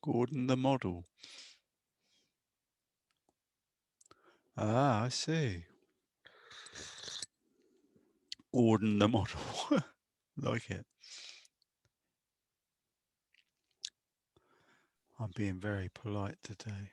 Gordon the model. Ah, I see. Gordon the model. Like it. I'm being very polite today.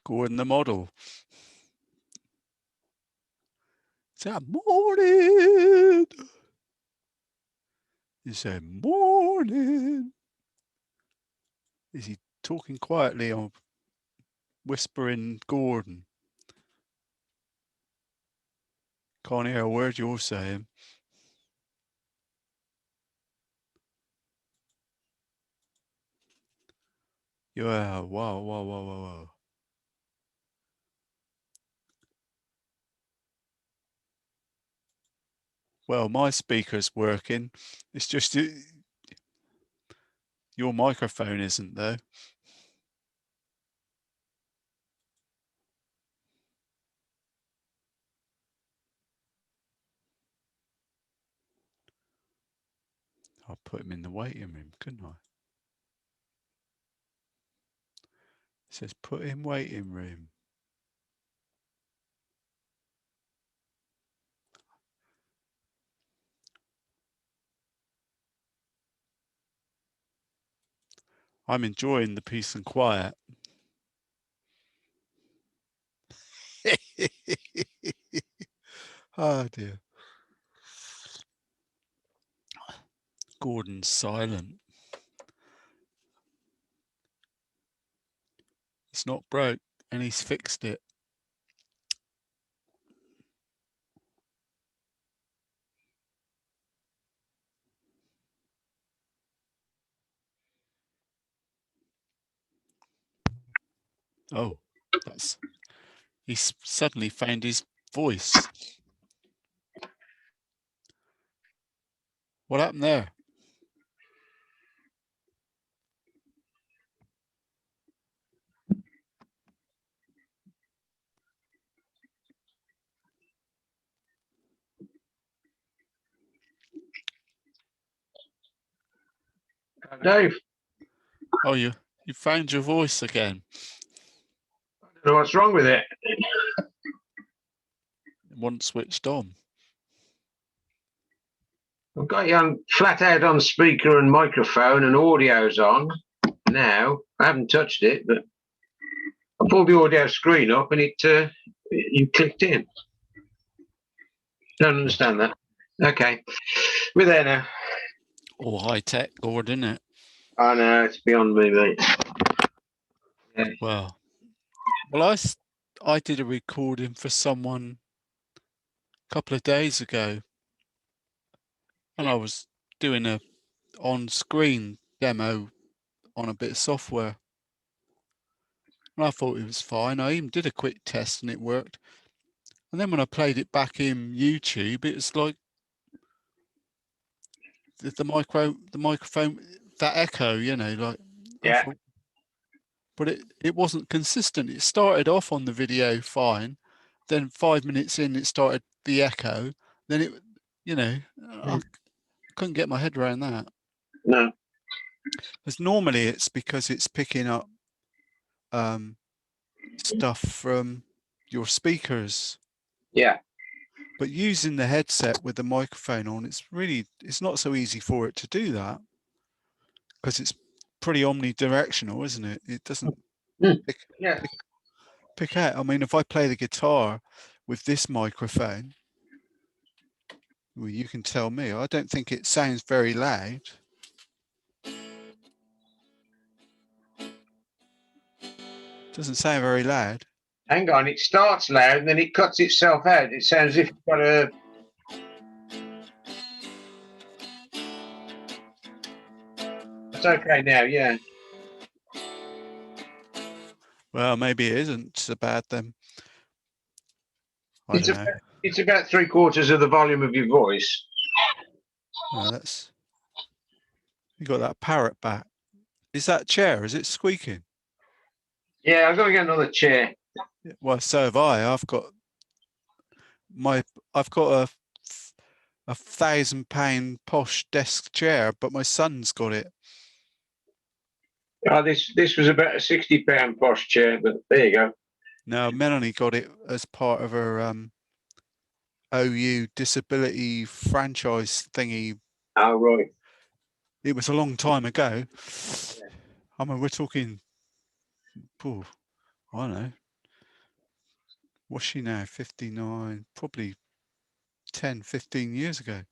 Gordon the model. Is that morning? You say morning. Is he talking quietly or whispering Gordon? Can't hear a word you're saying. Yeah, wow, wow, wow, wow, wow. Well, my speaker's working. It's just your microphone isn't, though. I'll put him in the waiting room, couldn't I? It says put in waiting room. I'm enjoying the peace and quiet. Oh dear. Gordon's silent. It's not broke and he's fixed it. Oh, he's suddenly found his voice. What happened there? Dave. Oh, you found your voice again. I don't know what's wrong with it. It wasn't switched on. I've got you on flat out on speaker and microphone and audio's on now. I haven't touched it, but I pulled the audio screen up and you clicked in. Don't understand that. Okay, we're there now. All high tech, Gordon, isn't it? I know, it's beyond me, mate. Yeah. Well, I did a recording for someone a couple of days ago, and I was doing a on-screen demo on a bit of software, and I thought it was fine. I even did a quick test, and it worked. And then when I played it back in YouTube, it was like the microphone, that echo, like. Yeah. But it wasn't consistent. It started off on the video fine, then 5 minutes in it started the echo. Then I couldn't get my head around that. No. Because normally it's because it's picking up stuff from your speakers. Yeah. But using the headset with the microphone on, it's not so easy for it to do that, because it's pretty omnidirectional, isn't it? It doesn't pick out. I mean, if I play the guitar with this microphone, well, you can tell me. I don't think it sounds very loud. Doesn't sound very loud. Hang on, it starts loud and then it cuts itself out. It sounds as if you've got a... It's okay now, yeah. Well, maybe it isn't so bad then. I don't know. It's about 3/4 of the volume of your voice. Well, that's you got that parrot back. Is that chair? Is it squeaking? Yeah, I've got to get another chair. Well, so have I. I've got a £1,000 posh desk chair, but my son's got it. Oh, this was about a £60 posh chair, but there you go. No, Melanie got it as part of her OU disability franchise thingy. Oh, right. It was a long time ago. I mean, we're talking, I don't know. What's she now? 59, probably 10, 15 years ago.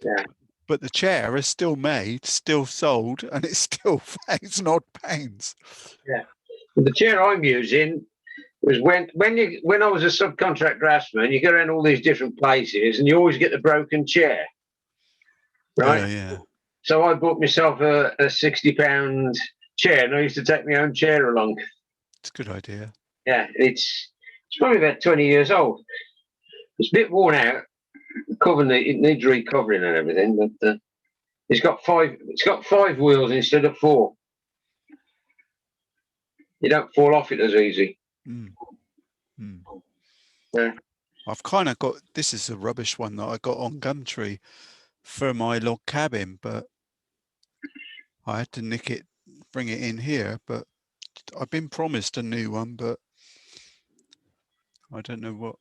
Yeah. But the chair is still made, still sold, and it's still £1,000. Yeah. But the chair I'm using was when I was a subcontract draftsman, you go around all these different places and you always get the broken chair. Right? Yeah. So I bought myself a £60 chair, and I used to take my own chair along. It's a good idea. Yeah, it's probably about 20 years old. It's a bit worn out. It needs recovering and everything, but it's got five wheels instead of 4. You don't fall off it as easy. Yeah. I've kind of got, this is a rubbish one that I got on Gumtree for my log cabin, but I had to nick it, bring it in here, but I've been promised a new one, but I don't know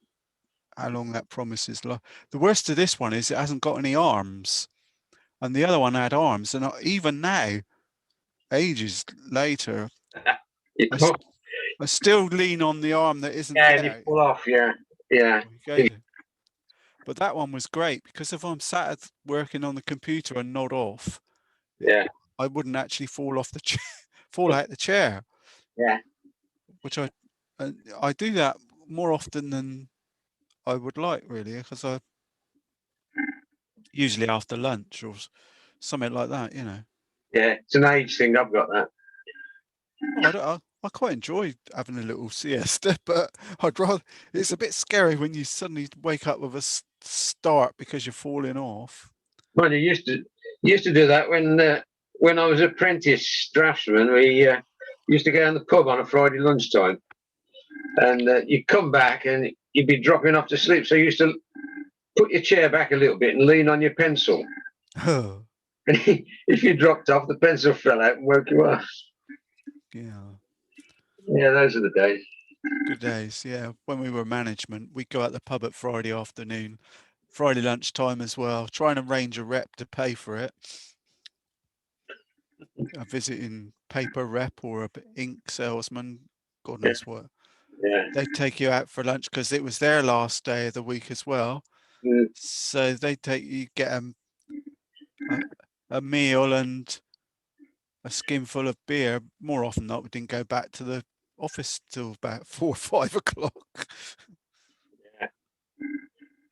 how long that promise is. The worst of this one is it hasn't got any arms, and the other one had arms, and even now, ages later, I still lean on the arm that isn't there. And you pull off, yeah. But that one was great because if I'm sat working on the computer and nod off, I wouldn't actually fall off the chair, fall out the chair. Yeah. Which I do that more often than I would like, really, because I usually after lunch or something like that, you know. Yeah, it's an age thing. I've got that. I quite enjoy having a little siesta, but I'd rather. It's a bit scary when you suddenly wake up with a start because you're falling off. Well, you used to do that when I was apprentice draftsman. We used to go down the pub on a Friday lunchtime, and you'd come back and you'd be dropping off to sleep. So you used to put your chair back a little bit and lean on your pencil. Oh. And if you dropped off, the pencil fell out and woke you up. Yeah, those are the days. Good days, yeah. When we were management, we'd go out the pub at Friday afternoon, Friday lunchtime as well, try and arrange a rep to pay for it. A visiting paper rep or a ink salesman, God knows what. Yeah. They'd take you out for lunch because it was their last day of the week as well. So they'd take you, get a meal and a skinful of beer. More often than not, we didn't go back to the office till about 4 or 5 o'clock.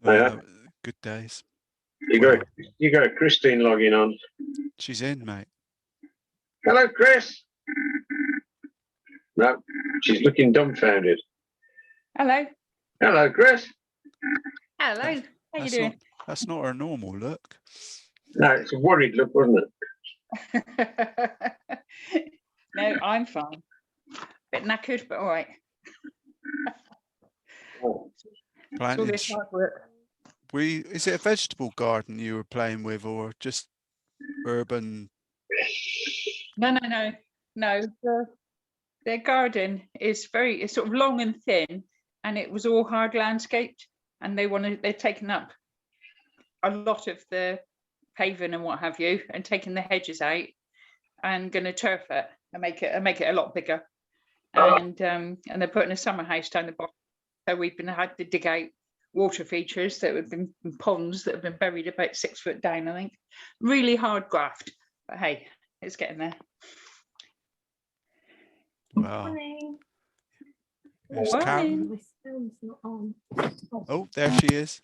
Good days. You got Christine logging on. She's in, mate. Hello, Chris. No, she's looking dumbfounded. Hello. Hello, Chris. Hello. How you doing? That's not her normal look. No, it's a worried look, wasn't it? No, I'm fine. Bit knackered, but all right. All this hard work. Is it a vegetable garden you were playing with, or just urban? No. Their garden is it's sort of long and thin, and it was all hard landscaped, and they're taking up a lot of the paving and what have you, and taking the hedges out, and going to turf it and make it a lot bigger, and they're putting a summer house down the bottom. So we've had to dig out water features that have been ponds that have been buried about 6 foot down. I think really hard graft, but hey, it's getting there. Wow. There's Karen. My phone's not on. Oh, there she is.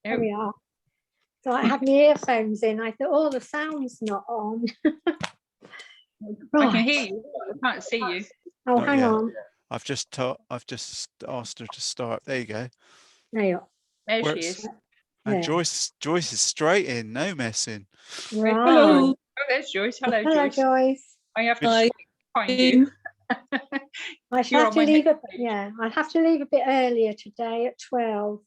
There we are. So I had my earphones in. I thought, the sound's not on. Right. I can hear you. I can't see you. Oh, hang on. I've just asked her to start. There you go. There you are. There she Works. is. And Yeah. Joyce is straight in, no messing. Right. Oh, there's Joyce. Hello, Hello, Joyce. Joyce. I have Hi. to find you. I shall You're have on to my leave next it. page. Yeah, I'll have to leave a bit earlier today at 12.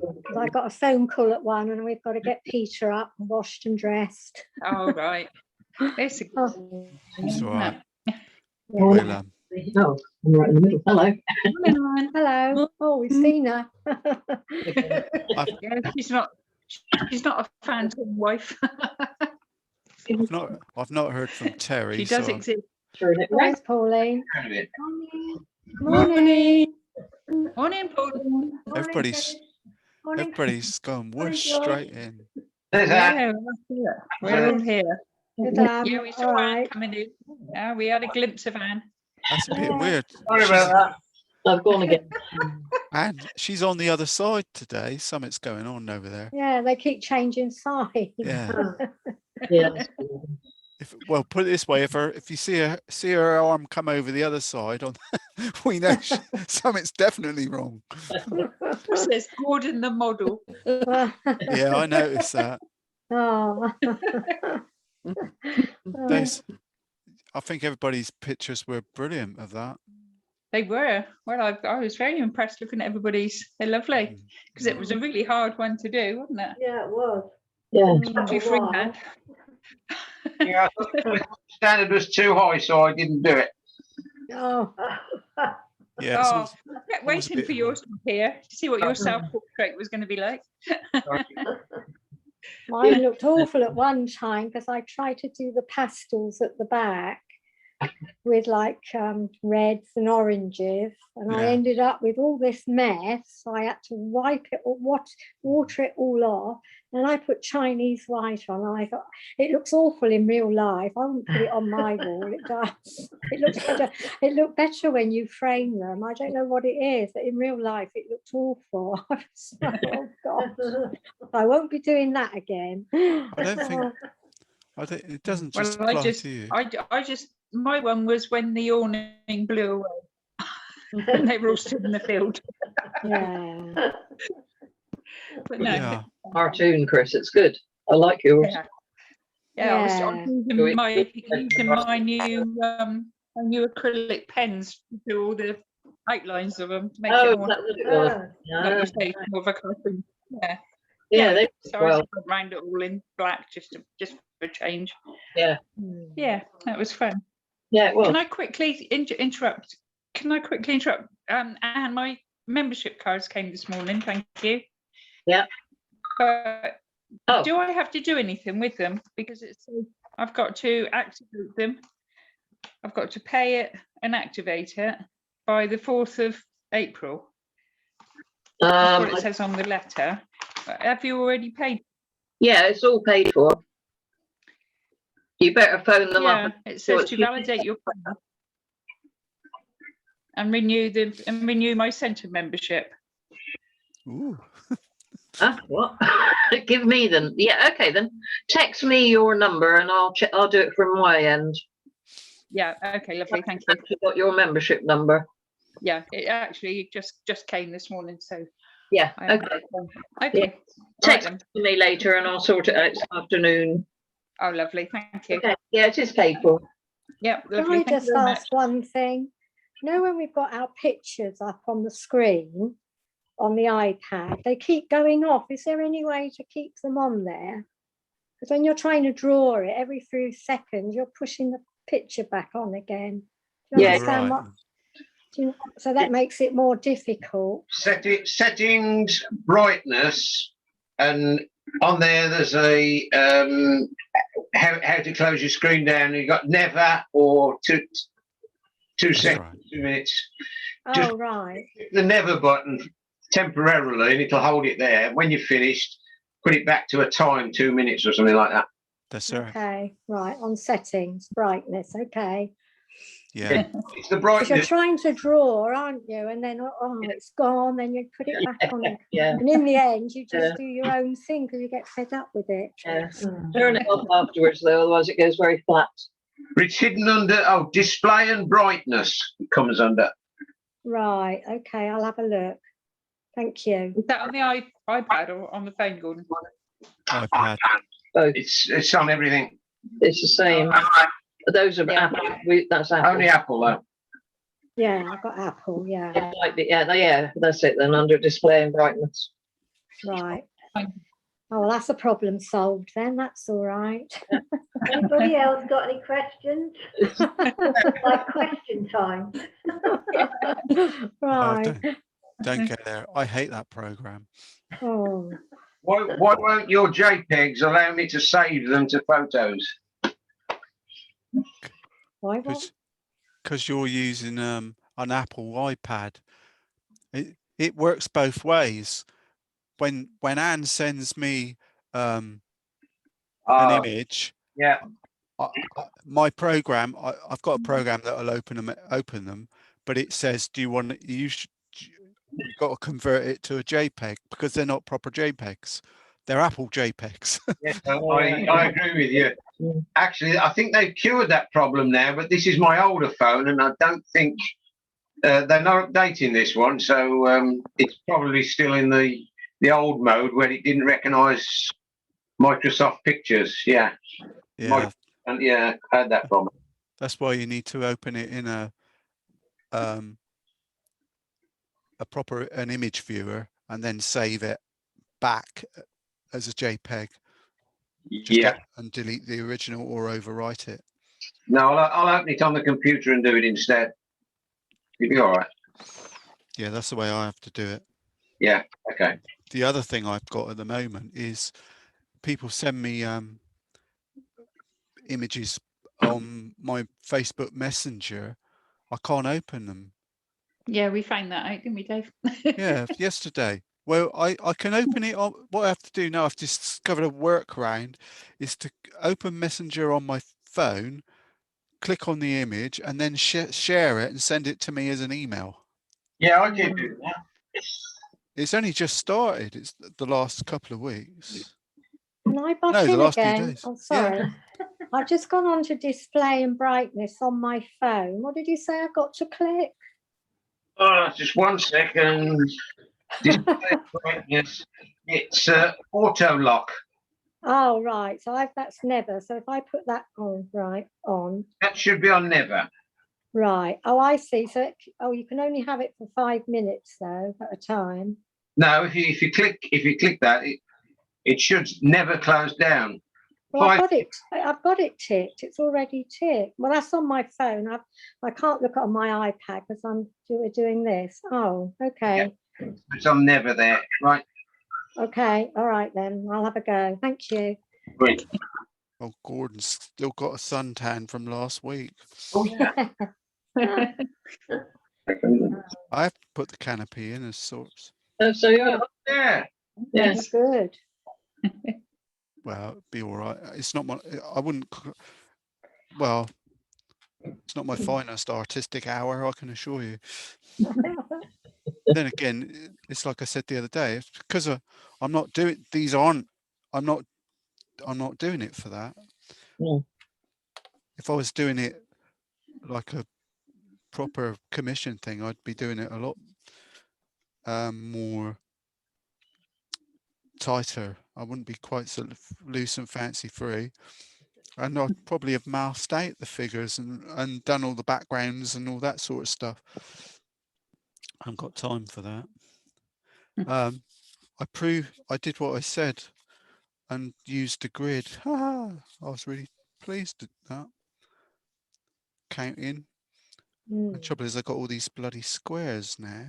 Because I got a phone call at 1 and we've got to get Peter up and washed and dressed. Oh, right. It's a Oh, It's all right. yeah. We'll, Oh, I'm right in the middle. Hello. Hello. Oh, we've seen her. Yeah, she's not a phantom wife. I've not heard from Terry. She does so exist. Where's Pauline? Morning. Morning. Morning, Paul. everybody's Morning. everybody's gone Morning, whoosh George. straight in. There's Anne. Yeah, we're all here. Good, Yeah, we saw all Anne right. coming in. Yeah, we had a glimpse of Anne. That's a bit Yeah. weird. Sorry about I've gone again. And she's on the other side today. Something's going on over there. Yeah, they keep changing sides. Yeah. Yeah. Well, put it this way: if you see her arm come over the other side, we know something's definitely wrong. Says Gordon the model. Yeah, I noticed that. Oh. I think everybody's pictures were brilliant of that. They were. Well, I was very impressed looking at everybody's. They're lovely because it was a really hard one to do, wasn't it? Yeah, it was. Yeah. Especially freehand. Yeah, I thought the standard was too high, so I didn't do it. Oh. Yeah, it's Oh, always- I kept always a waiting bit for yours to appear to see what your self-portrait was going to be like. Mine looked awful at one time because I tried to do the pastels at the back with like reds and oranges, and I Yeah. ended up with all this mess. So I had to wipe it or water it all off, and I put Chinese white on. And I thought it looks awful in real life. I wouldn't put it on my wall. It does. It looks better. It looked better when you frame them. I don't know what it is, but in real life it looked awful. Oh God! I won't be doing that again. I don't think. It doesn't just Well, apply to you. I just, my one was when the awning blew away and they were all stood in the field. Yeah. But no, Yeah. Cartoon, Chris. It's good. I like yours. yeah, I was Yeah. using my new acrylic pens to do all the outlines of them to make Oh, it more, that's what it was. like you Yeah. say, more of a cartoon. Yeah. Yeah, they So I well. just went round it all in black just for change. Yeah. Yeah, that was fun. Yeah, it was. Can I quickly interrupt? And my membership cards came this morning. Thank you. Yeah. But Oh. do I have to do anything with them? Because it's I've got to activate them. I've got to pay it and activate it by the 4th of April. That's what it says on the letter. Have you already paid? Yeah, it's all paid for. You better phone them up. It says to validate your plan and renew my centre membership. Ooh. Huh? What? Give me them. Yeah, okay then. Text me your number and I'll do it from my end. Yeah. Okay. Lovely. Thank you. I've got your membership number. Yeah. It actually just came this morning. So Yeah. I- Okay. okay. Text Right me later and I'll sort it out this afternoon. Oh, lovely. Thank you. Okay. Yeah, it is paid for. Yeah. Can Lovely. I Thank you just very ask one thing? You know, when we've got our pictures up on the screen on the iPad, they keep going off. Is there any way to keep them on there? Because when you're trying to draw it, every few seconds, you're pushing the picture back on again. Do you Yeah. understand Right. so that makes it more difficult. Settings, brightness, and on there's a how to close your screen down. You've got never or two That's seconds, right. 2 minutes. Oh, Just- right. Hit the never button temporarily, and it'll hold it there. When you're finished, put it back to a time, 2 minutes or something like that. That's right. Okay, right. On settings, brightness. Okay. Yeah. It's the Because you're brightness. trying to draw, aren't you? And then, oh, it's gone. Then you put it back on. Yeah. And in the end, you just Yeah. do your own thing because you get fed up with it. Yeah. Turn it off afterwards though, otherwise it goes very flat. But it's hidden under, oh, display and brightness it comes under. Right. Okay. I'll have a look. Thank you. Is that on the iPad or on the phone, Gordon? iPad. Both. It's on everything. It's the same. Those are Yeah. Apple. That's Apple. Only Apple though. Yeah, I've got Apple. Yeah. It might be, yeah, that's it then, under display and brightness. Right. Fine. Oh, well, that's a problem solved then. That's all right. Anybody else got any questions? Like question time. Oh, Right. don't get there. I hate that program. Oh, Why won't your JPEGs allow me to save them to photos? why what? Because you're using an Apple iPad. It works both ways. When Anne sends me an image, Yeah. my program, I've got a program that'll open them, but it says, do you want you've got to convert it to a JPEG because they're not proper JPEGs. They're Apple JPEGs. Yes, I agree with you. Actually, I think they've cured that problem now, but this is my older phone, and I don't think they're not updating this one, so it's probably still in the old mode where it didn't recognise Microsoft Pictures. Yeah, Yeah, yeah, I had that problem. that's why you need to open it in a proper image viewer and then save it back as a JPEG. Yeah. And delete the original or overwrite it. No, I'll open it on the computer and do it instead. You'll be all right. Yeah, that's the way I have to do it. Yeah. Okay. The other thing I've got at the moment is people send me images on my Facebook Messenger. I can't open them. Yeah, we found that out, didn't we, Dave? Yeah, yesterday. Well, I can open it on, what I have to do now, I've discovered a workaround, is to open Messenger on my phone, click on the image, and then share it and send it to me as an email. Yeah, I keep doing that. It's only just started. It's the last couple of weeks. Can I butt No, the in last few again? days. Oh, sorry. I've just gone on to display and brightness on my phone. What did you say I've got to click? Oh, just 1 second. Display brightness. It's auto lock. Oh, right. So that's never. So if I put that on, right, on. That should be on never. Right. Oh, I see. So, you can only have it for 5 minutes though at a time. No, if you click that, it should never close down. Well, I've got it ticked. It's already ticked. Well, that's on my phone. I can't look on my iPad because I'm doing this. Oh, okay. Yeah. It's on never there, right? Okay. All right then. I'll have a go. Thank you. Great. Oh, Gordon's still got a suntan from last week. Oh yeah. I have to put the canopy in as sorts. So yeah, Yeah. yes. Good. Well, it'd be all right. It's not my, I wouldn't, well, it's not my finest artistic hour, I can assure you. Then again, it's like I said the other day, it's because I'm not doing, I'm not doing it for that. Mm. If I was doing it like a proper commission thing, I'd be doing it a lot more tighter. I wouldn't be quite so loose and fancy free, and I'd probably have masked out the figures and done all the backgrounds and all that sort of stuff. I haven't got time for that. I did what I said and used the grid. I was really pleased at that. Counting. The trouble is I got all these bloody squares now,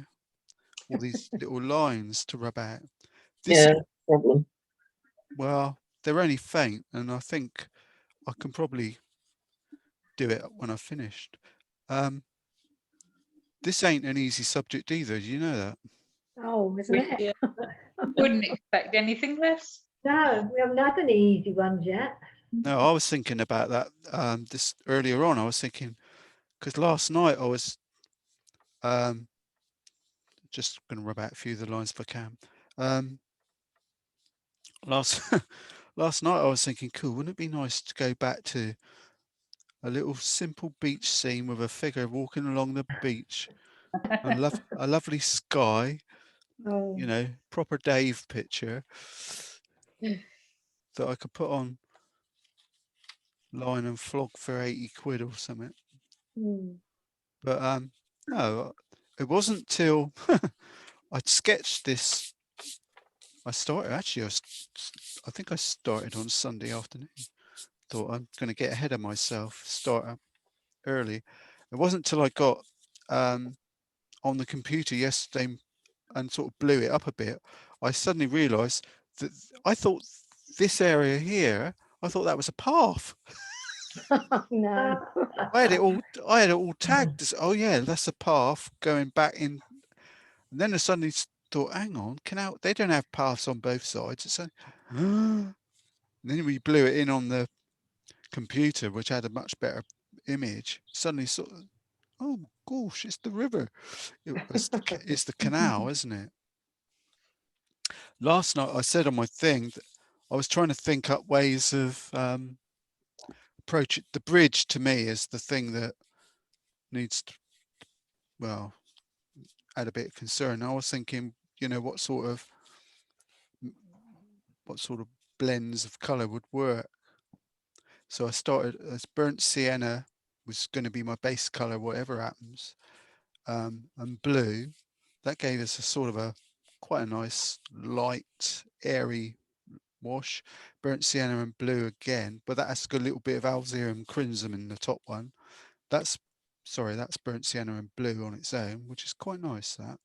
all these little lines to rub out. Yeah, problem. Well, they're only faint, and I think I can probably do it when I've finished. This ain't an easy subject either. Do you know that? Oh, isn't it? Yeah. Wouldn't expect anything less. No, we haven't had any easy ones yet. No, I was thinking about that this earlier on. I was thinking, because last night I was just going to rub out a few of the lines if I can. Last night I was thinking, cool, wouldn't it be nice to go back to a little simple beach scene with a figure walking along the beach, and a lovely sky, Oh, you know, proper Dave picture that I could put on line and flog for 80 quid or something. mm. But no, it wasn't till I'd sketched this. I think I started on Sunday afternoon. Thought I'm going to get ahead of myself, start up early. It wasn't till I got on the computer yesterday and sort of blew it up a bit, I suddenly realised that I thought this area here, I thought that was a path. Oh, no. I had it all tagged as, oh yeah, that's a path going back in. And then I suddenly thought, hang on, Canal, they don't have paths on both sides. It's and then we blew it in on the computer, which had a much better image. Suddenly sort of, oh gosh, it's the river. It's the canal, isn't it? Last night I said on my thing that I was trying to think up ways of approach it. The bridge to me is the thing that needs to, well, add a bit of concern. I was thinking, you know, what sort of blends of colour would work. So I started as burnt sienna was going to be my base colour, whatever happens, and blue. That gave us a sort of a quite a nice light, airy wash. Burnt sienna and blue again, but that has got a little bit of Alzira crimson in the top one. That's burnt sienna and blue on its own, which is quite nice, that,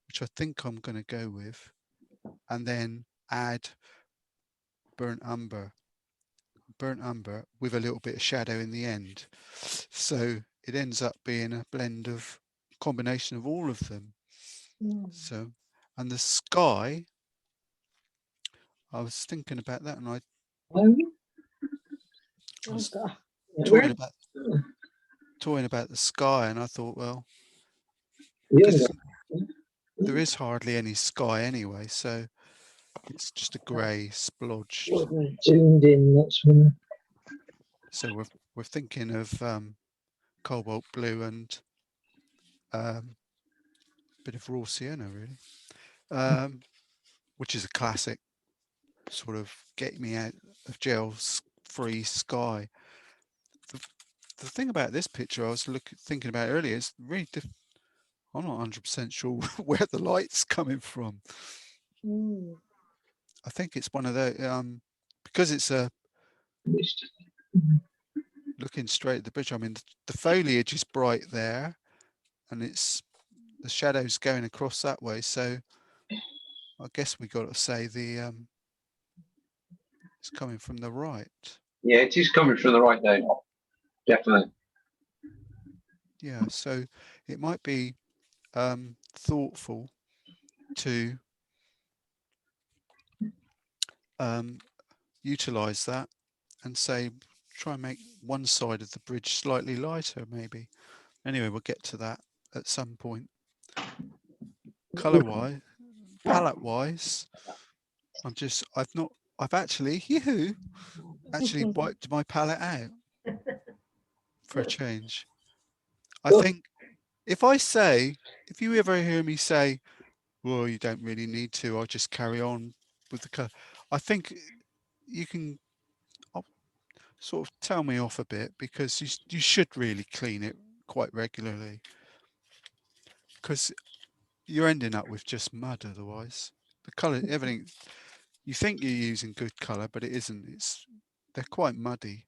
which I think I'm going to go with, and then add burnt umber with a little bit of shadow in the end. So it ends up being a blend of combination of all of them. So, and the sky, I was thinking about that, and I was talking about the sky, and I thought, well, because there is hardly any sky anyway, so it's just a grey splodge. Tuned in, that's when. So we're thinking of cobalt blue and bit of raw sienna, really, which is a classic sort of get me out of jail free sky. The thing about this picture I was thinking about earlier is really I'm not 100% sure where the light's coming from. I think it's one of the because it's a looking straight at the bridge. I mean, the foliage is bright there, and it's the shadows going across that way. So I guess we got to say the it's coming from the right. Yeah, it is coming from the right, Dave. Definitely. Yeah, so it might be thoughtful to utilize that and say try and make one side of the bridge slightly lighter, maybe. Anyway, we'll get to that at some point. Color wise, palette wise, I've actually wiped my palette out for a change. I think if you ever hear me say, well, you don't really need to, I'll just carry on with the color, I think you can sort of tell me off a bit, because you should really clean it quite regularly, because you're ending up with just mud otherwise. The color, everything, you think you're using good color, but it isn't. They're quite muddy.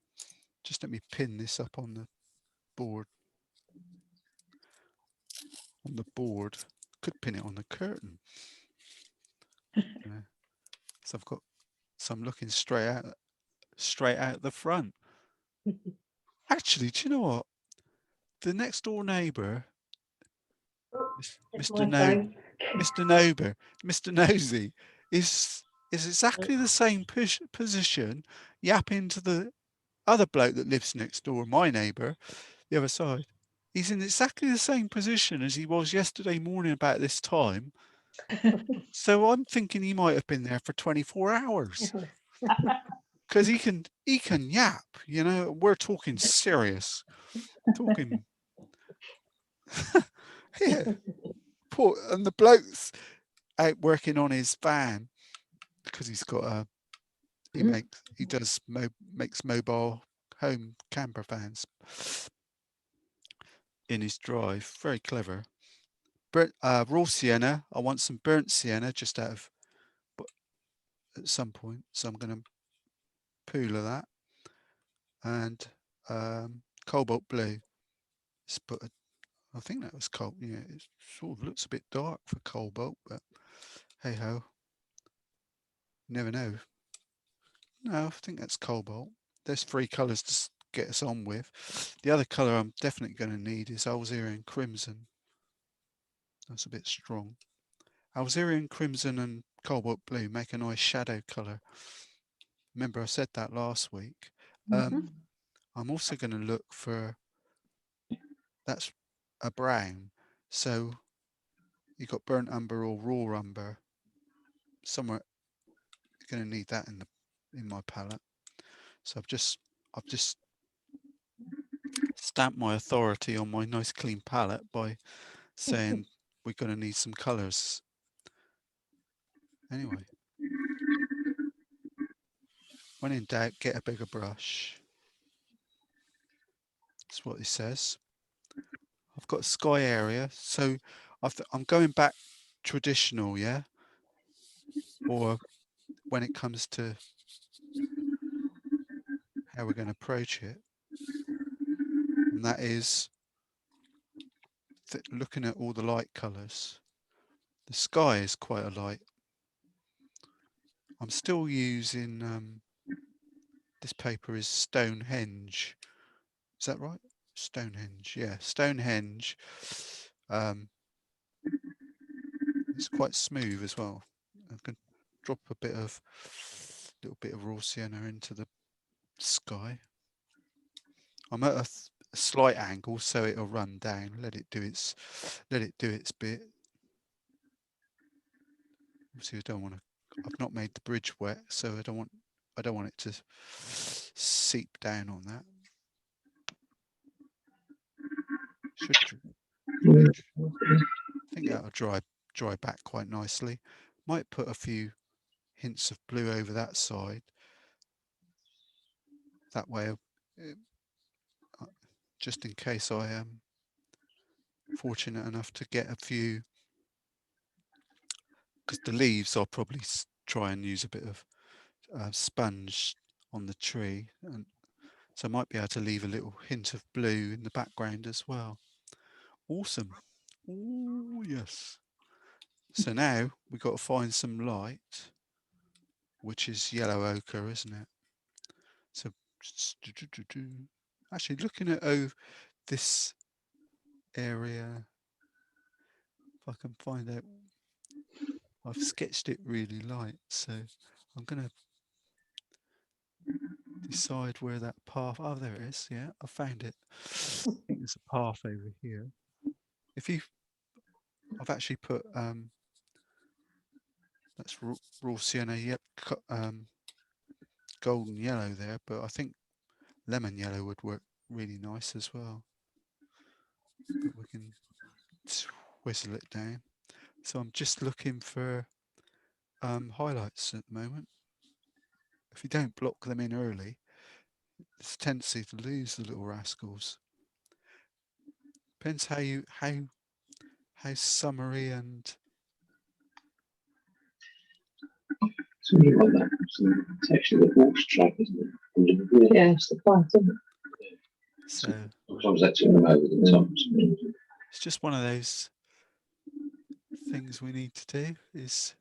Just let me pin this up on the board. Could pin it on the curtain. So I'm looking straight out the front. Actually, do you know what? The next door neighbour, Mr. Nosy, is exactly the same position, yapping to the other bloke that lives next door, my neighbour, the other side. He's in exactly the same position as he was yesterday morning about this time. So I'm thinking he might have been there for 24 hours. because he can yap, you know. We're talking serious, talking. Yeah, poor, and the bloke's out working on his van because he's got a makes mobile home camper vans in his drive. Very clever. Raw sienna. I want some burnt sienna just out of at some point, so I'm going to pooler that, and cobalt blue. I think that was cobalt. Yeah, it sort of looks a bit dark for cobalt, but hey ho, never know. No, I think that's cobalt. There's 3 colours to get us on with. The other colour I'm definitely going to need is Alzerian Crimson. That's a bit strong. Alzerian Crimson and Cobalt Blue make a nice shadow colour. Remember I said that last week. I'm also going to look for, that's a brown. So you've got burnt umber or raw umber. Somewhere you're going to need that in my palette. So I've just stamped my authority on my nice clean palette by saying we're going to need some colours. Anyway, when in doubt, get a bigger brush. That's what it says. I've got a sky area, so I'm going back traditional, yeah? Or when it comes to how we're going to approach it. And that is looking at all the light colours. The sky is quite a light. I'm still using, this paper is Stonehenge. Is that right? Stonehenge, yeah, Stonehenge. It's quite smooth as well. I can drop a little bit of raw sienna into the sky. I'm at a slight angle, so it'll run down. Let it do its bit. Obviously, I don't want to. I've not made the bridge wet, so I don't want it to seep down on that. I think that'll dry back quite nicely. Might put a few hints of blue over that side. That way, just in case I am fortunate enough to get a few, because the leaves I'll probably try and use a bit of sponge on the tree, and so I might be able to leave a little hint of blue in the background as well. Awesome. Oh yes. So now we've got to find some light, which is yellow ochre, isn't it? So actually looking at this area, if I can find out, I've sketched it really light, so I'm going to decide where that path, oh there it is, yeah, I found it. I think there's a path over here. I've actually put that's raw sienna, golden yellow there, but I think lemon yellow would work really nice as well. But we can whistle it down. So I'm just looking for highlights at the moment. If you don't block them in early, there's a tendency to lose the little rascals. Depends how summery and So you want that. It's actually the horse track, isn't it? Yeah, it's the part, isn't it? so Sometimes that's in them over the top. it's just one of those things we need to do is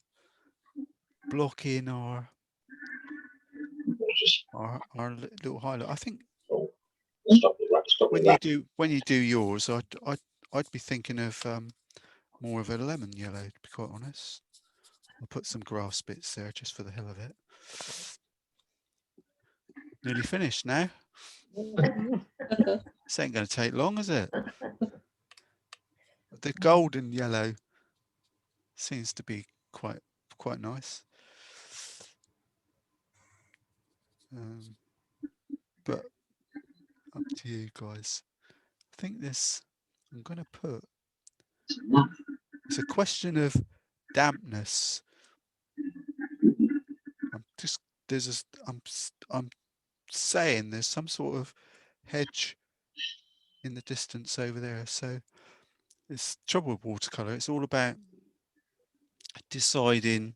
block in our little highlight. I think when you do yours, I'd be thinking of more of a lemon yellow, to be quite honest. I'll put some grass bits there just for the hell of it. Nearly finished now. This ain't going to take long, is it? The golden yellow seems to be quite nice. But up to you guys. I think I'm going to put, it's a question of dampness. I'm saying there's some sort of hedge in the distance over there. So it's trouble with watercolor. It's all about deciding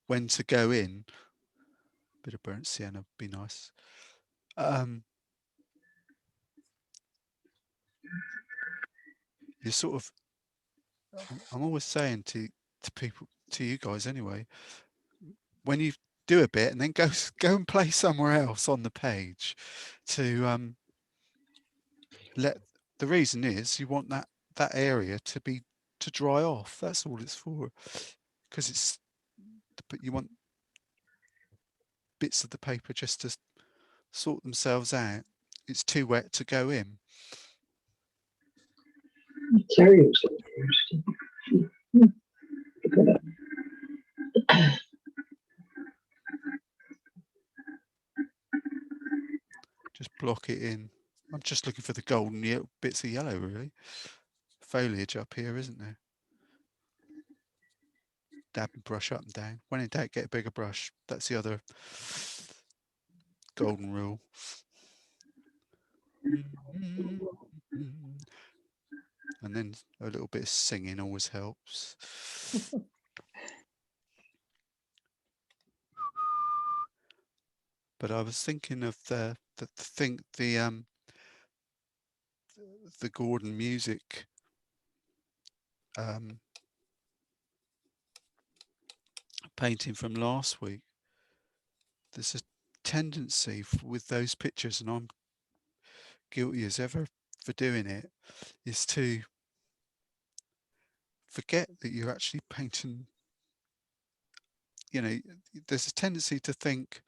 when to go in. Bit of burnt sienna would be nice. You sort of, I'm always saying to people, to you guys anyway, when you do a bit and then go and play somewhere else on the page, to let, the reason is you want that area to dry off. That's all it's for, because but you want bits of the paper just to sort themselves out. It's too wet to go in. Materials. Just block it in. I'm just looking for the golden bits of yellow, really. Foliage up here, isn't there? Dab and brush up and down. When in doubt, get a bigger brush. That's the other golden rule. And then a little bit of singing always helps. But I was thinking of the Gordon music painting from last week. There's a tendency with those pictures, and I'm guilty as ever for doing it, is to forget that you're actually painting. You know, there's a tendency to think,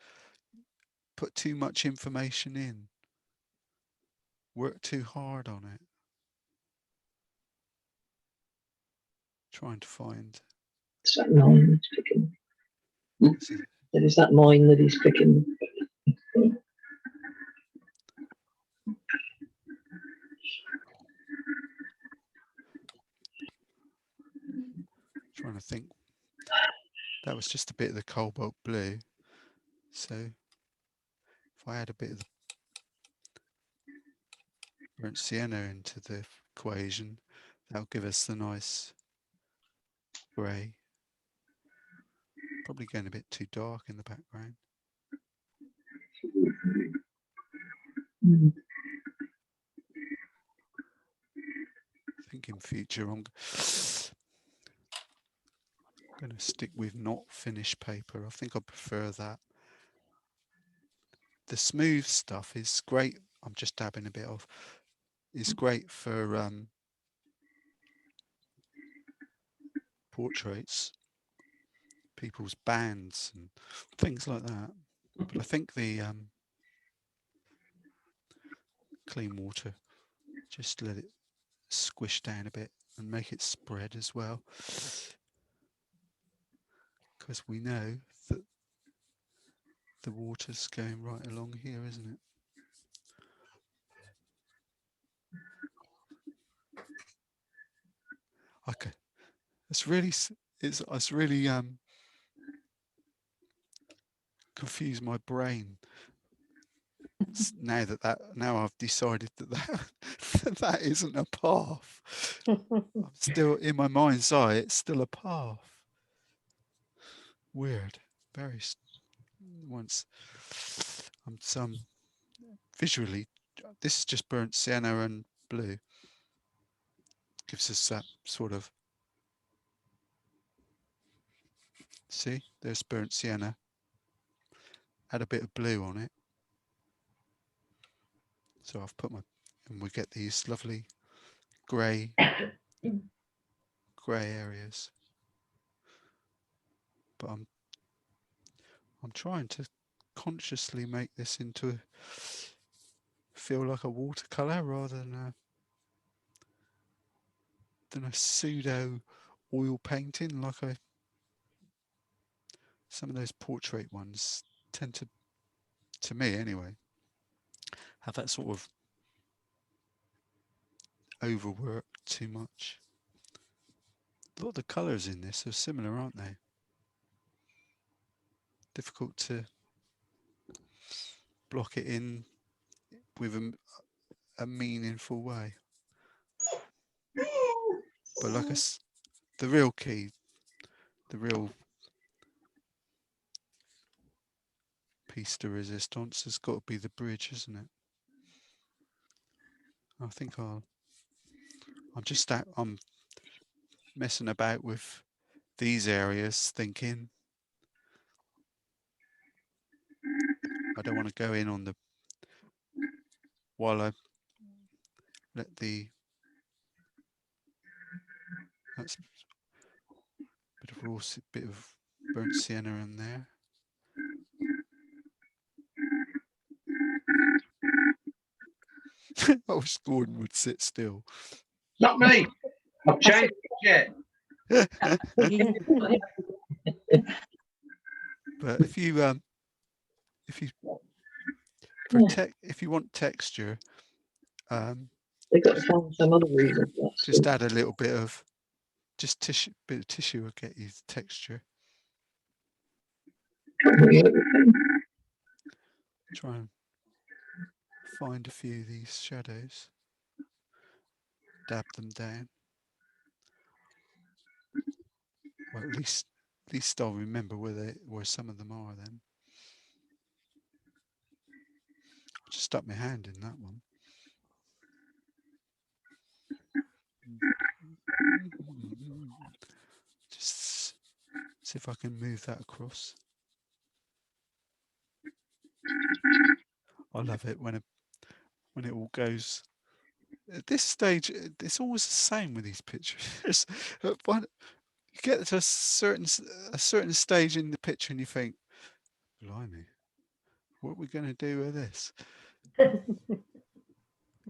put too much information in, work too hard on it. Trying to find. Is that mine that's picking? Is that mine that he's picking? Trying to think. That was just a bit of the cobalt blue. So if I add a bit of the burnt sienna into the equation, that'll give us the nice grey. Probably going a bit too dark in the background. I think in future I'm going to stick with not finished paper. I think I prefer that. The smooth stuff is great. I'm just dabbing a bit off. It's great for portraits, people's bands and things like that. But I think the clean water, just let it squish down a bit and make it spread as well, because we know that the water's going right along here, isn't it? Okay, it's really confused my brain now now I've decided that isn't a path. I'm still in my mind's eye, it's still a path. Weird. Very some visually, this is just burnt sienna and blue. Gives us that sort of, see, there's burnt sienna. Add a bit of blue on it. So I've put and we get these lovely grey areas. But I'm trying to consciously make this into feel like a watercolor rather than a pseudo oil painting, some of those portrait ones tend to to me anyway, have that sort of overworked too much. A lot of the colours in this are similar, aren't they? Difficult to block it in with a meaningful way. But like the real key, the real piece de resistance has got to be the bridge, isn't it? I think I'm messing about with these areas, thinking I don't want to go in on the while I let that's a bit of burnt sienna in there. I wish Gordon would sit still. Not me. I've changed it yet. But if you want texture, They've got to find some other reason. just add a little bit of tissue will get you the texture. Try and find a few of these shadows, dab them down. Well, at least I'll remember where some of them are then. I just stuck my hand in that one. Just see if I can move that across. I love it when it all goes. At this stage, it's always the same with these pictures. You get to a certain stage in the picture and you think, blimey, what are we going to do with this?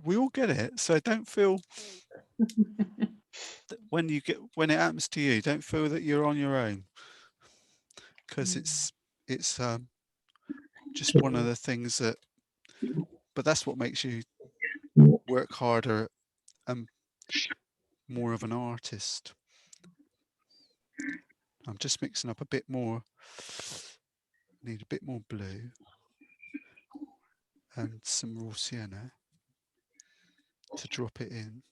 We all get it, so don't feel when it happens to you, don't feel that you're on your own, because it's just one of the things that. But that's what makes you work harder and more of an artist. I'm just mixing up a bit more. Need a bit more blue and some raw sienna to drop it in.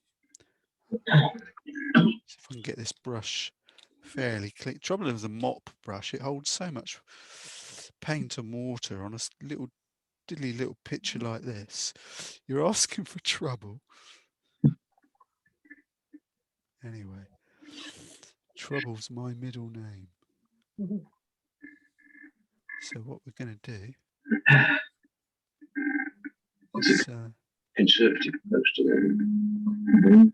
See if I can get this brush fairly clean. Trouble with the mop brush, it holds so much paint and water on a little diddly little picture like this. You're asking for trouble. Anyway, trouble's my middle name. So what we're going to do is Conservative most of them.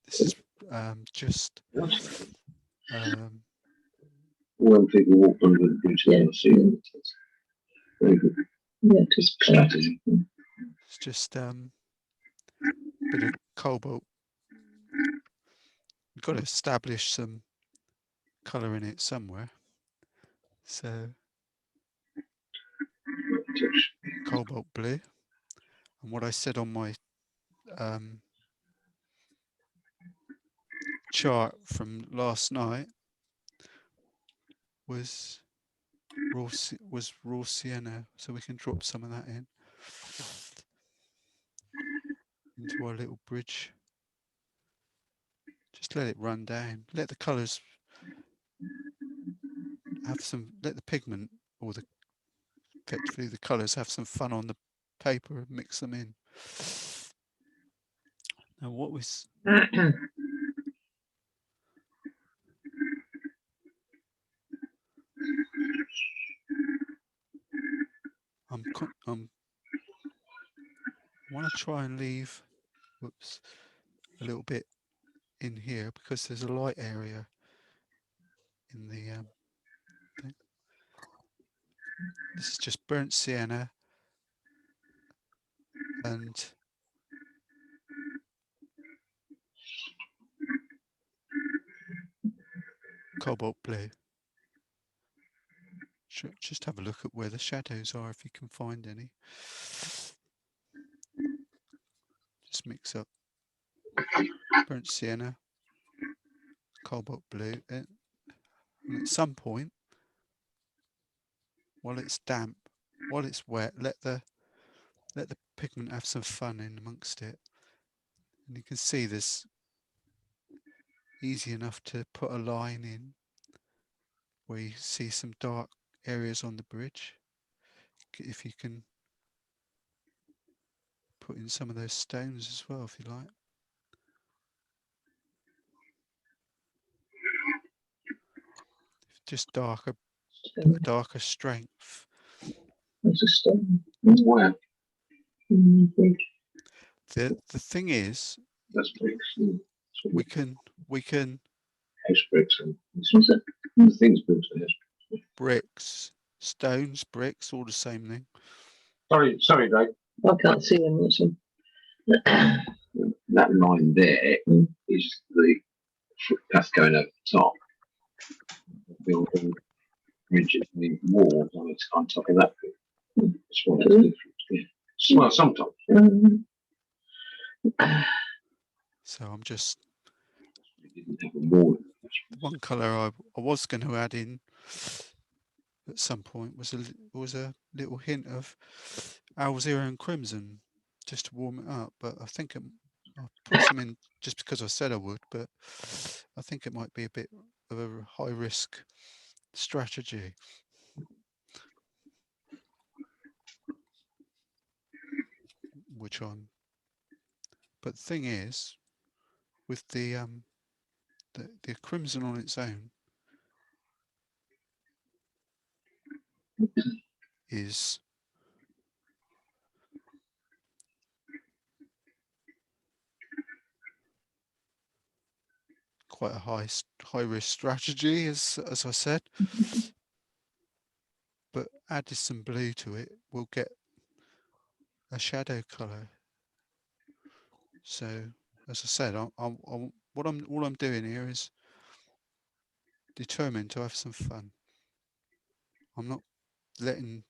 this is just when people walk under the bridge, they'll see it. Very good. Yeah, just Strategy. it's just a bit of cobalt. We've got to establish some colour in it somewhere. So cobalt blue, and what I said on my chart from last night was raw sienna, so we can drop some of that into our little bridge. Just let it run down. Let the colours let the pigment or effectively the colours have some fun on the paper and mix them in. Now what was I want to try and leave a little bit in here because there's a light area in the thing. This is just burnt sienna and cobalt blue. Just have a look at where the shadows are if you can find any. Just mix up burnt sienna, cobalt blue, and at some point, while it's damp, while it's wet, let the pigment have some fun in amongst it. And you can see this easy enough to put a line in where you see some dark areas on the bridge. If you can put in some of those stones as well, if you like. Just a darker strength. There's a stone. Where? The thing is, That's bricks. we can House bricks. And the things built to house. bricks, stones, bricks, all the same thing. Sorry, Dave. I can't see them. This one. That line there is the footpath going over the top. Building bridges with walls on top of that. That's what it's different. Yeah. Well, sometimes. So I'm just It didn't have a wall. one colour I was going to add in at some point was a little hint of Alzira crimson just to warm it up, but I think I'll put some in just because I said I would, but I think it might be a bit of a high risk strategy. But the thing is, with the crimson on its own is quite a high risk strategy, as I said. But added some blue to it, we'll get a shadow color. So, as I said, all I'm doing here is determined to have some fun. I'm not letting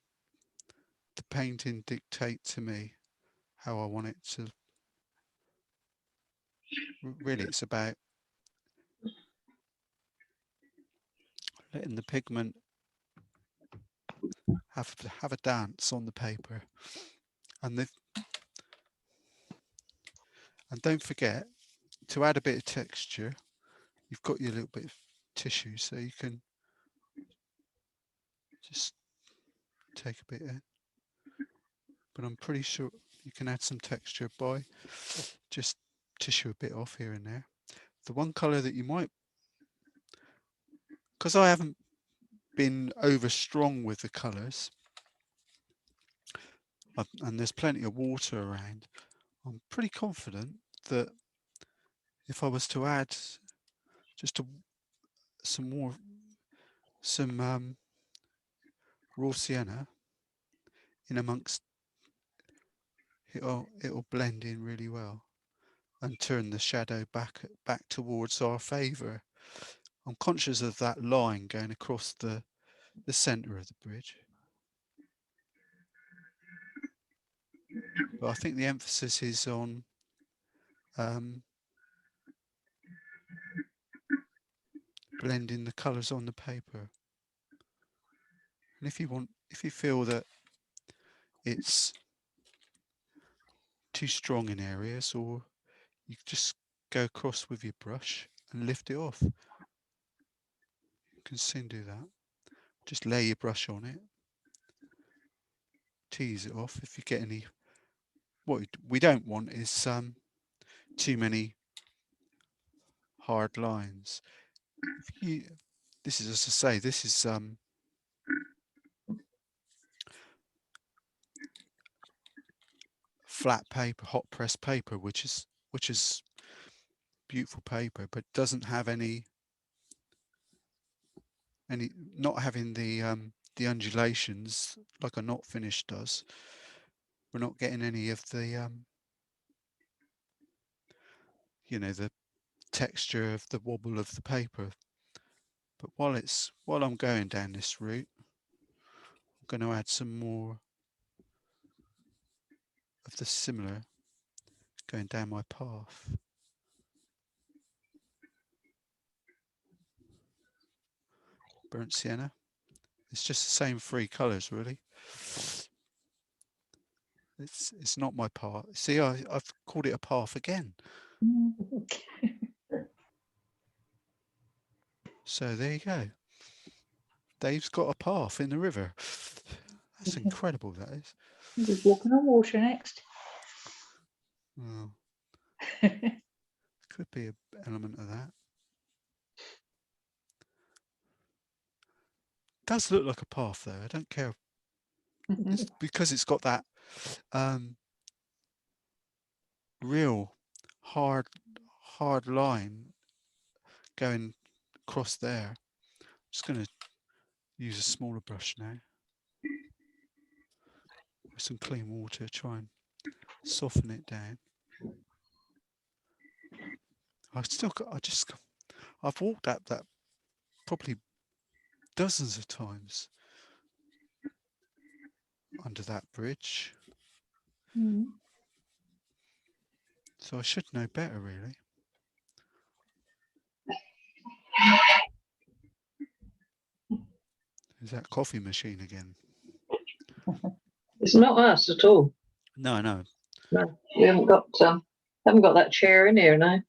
the painting dictate to me how I want it to. Really, it's about letting the pigment have a dance on the paper, and don't forget to add a bit of texture. You've got your little bit of tissue, so you can just take a bit in. But I'm pretty sure you can add some texture by just tissue a bit off here and there. The one colour that you might, because I haven't been over strong with the colours, and there's plenty of water around, I'm pretty confident that if I was to add just some raw sienna in amongst, it'll blend in really well and turn the shadow back towards our favour. I'm conscious of that line going across the centre of the bridge, but I think the emphasis is on blending the colours on the paper. And if you feel that it's too strong in areas, or you just go across with your brush and lift it off. You can soon do that. Just lay your brush on it, tease it off. If you get any, what we don't want is too many hard lines. This is, as I say, this is flat paper, hot press paper, which is beautiful paper, but doesn't have any not having the undulations like a not finish does. We're not getting any of the the texture of the wobble of the paper. But while I'm going down this route, going to add some more of the similar going down my path. Burnt sienna. It's just the same three colours, really. It's not my path. See, I've called it a path again. So there you go. Dave's got a path in the river. That's incredible, that is. He's walking on water next. Well, could be an element of that. Does look like a path though. I don't care. It's because it's got that real hard line going across there. I'm just going to use a smaller brush now with some clean water, try and soften it down. I've walked up that probably dozens of times under that bridge. So I should know better, really. Is that coffee machine again? It's not us at all. No, no. No, we haven't got that chair in here now.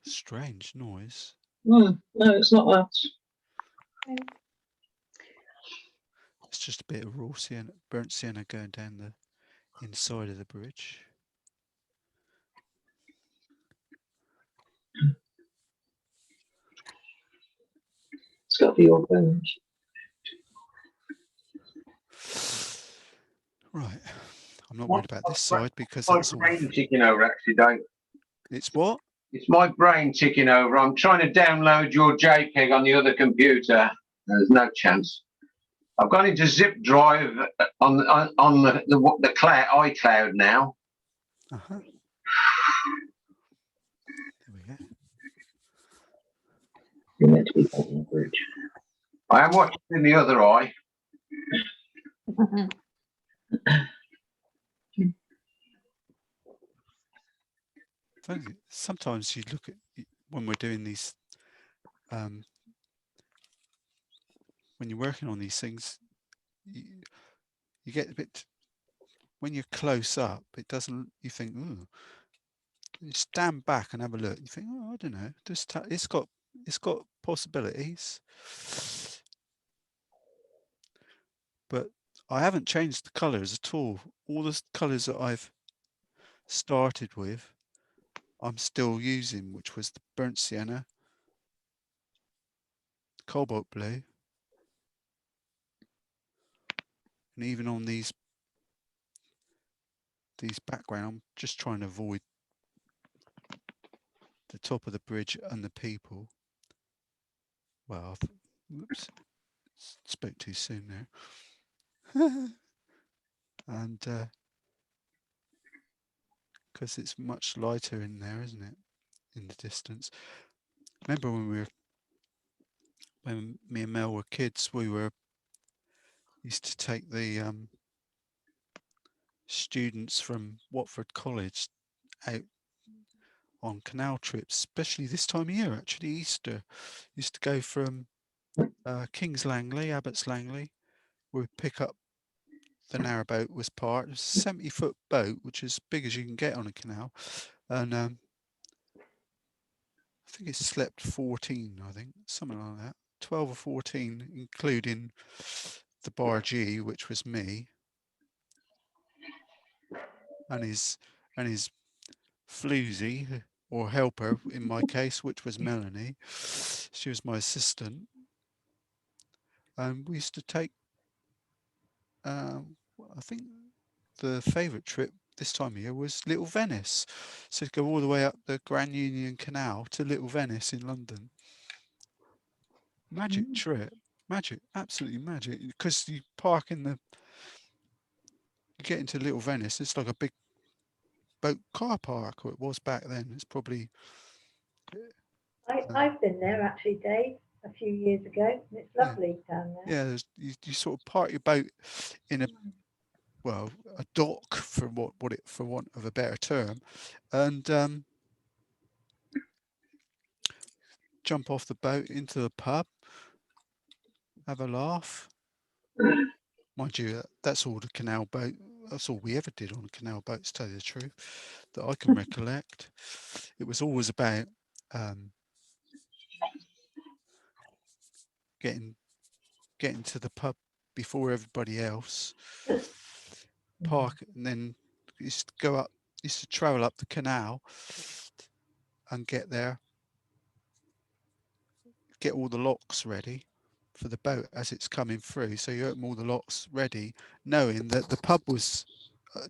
Strange noise. No, it's not us. It's just a bit of raw sienna, burnt sienna going down the inside of the bridge. It's got to be your bones. Right. I'm not worried about this side because My that's all. brain ticking over, actually, Dave. It's what? It's my brain ticking over. I'm trying to download your JPEG on the other computer. There's no chance. I've gone into zip drive on the cloud, iCloud now. Uh-huh. There we go. You're meant to be on the bridge. I am watching in the other eye. Sometimes you look at when we're doing these, when you're working on these things, you get a bit, when you're close up, it doesn't, you think, ooh, you stand back and have a look. You think, oh, I don't know, it's got possibilities. But I haven't changed the colours at all. All the colours that I've started with, I'm still using, which was the burnt sienna, cobalt blue, and even on these background, I'm just trying to avoid the top of the bridge and the people. Well, whoops, spoke too soon there. And because it's much lighter in there, isn't it, in the distance. Remember when me and Mel were kids, we used to take the students from Watford College out on canal trips, especially this time of year, actually Easter. Used to go from King's Langley, Abbots Langley. We'd pick up the narrowboat was part. It was a 70-foot boat, which is as big as you can get on a canal. And I think it slept 14, I think, something like that. 12 or 14, including the bargee, which was me, and his floozy, or helper in my case, which was Melanie. She was my assistant. And we used to take, I think the favourite trip this time of year was Little Venice. So to go all the way up the Grand Union Canal to Little Venice in London. Magic trip. Magic, absolutely magic. Because you park you get into Little Venice, it's like a big boat car park, or it was back then. It's probably... I've been there actually, Dave. a few years ago. It's Yeah. lovely down there. Yeah, you sort of park your boat in a dock, for for want of a better term, and jump off the boat into the pub, have a laugh. Mind you, that's all the canal boat. That's all we ever did on a canal boat, to tell you the truth, that I can recollect. It was always about getting to the pub before everybody else, park, and then used to travel up the canal and get there, get all the locks ready for the boat as it's coming through. So you open all the locks ready, knowing that the pub was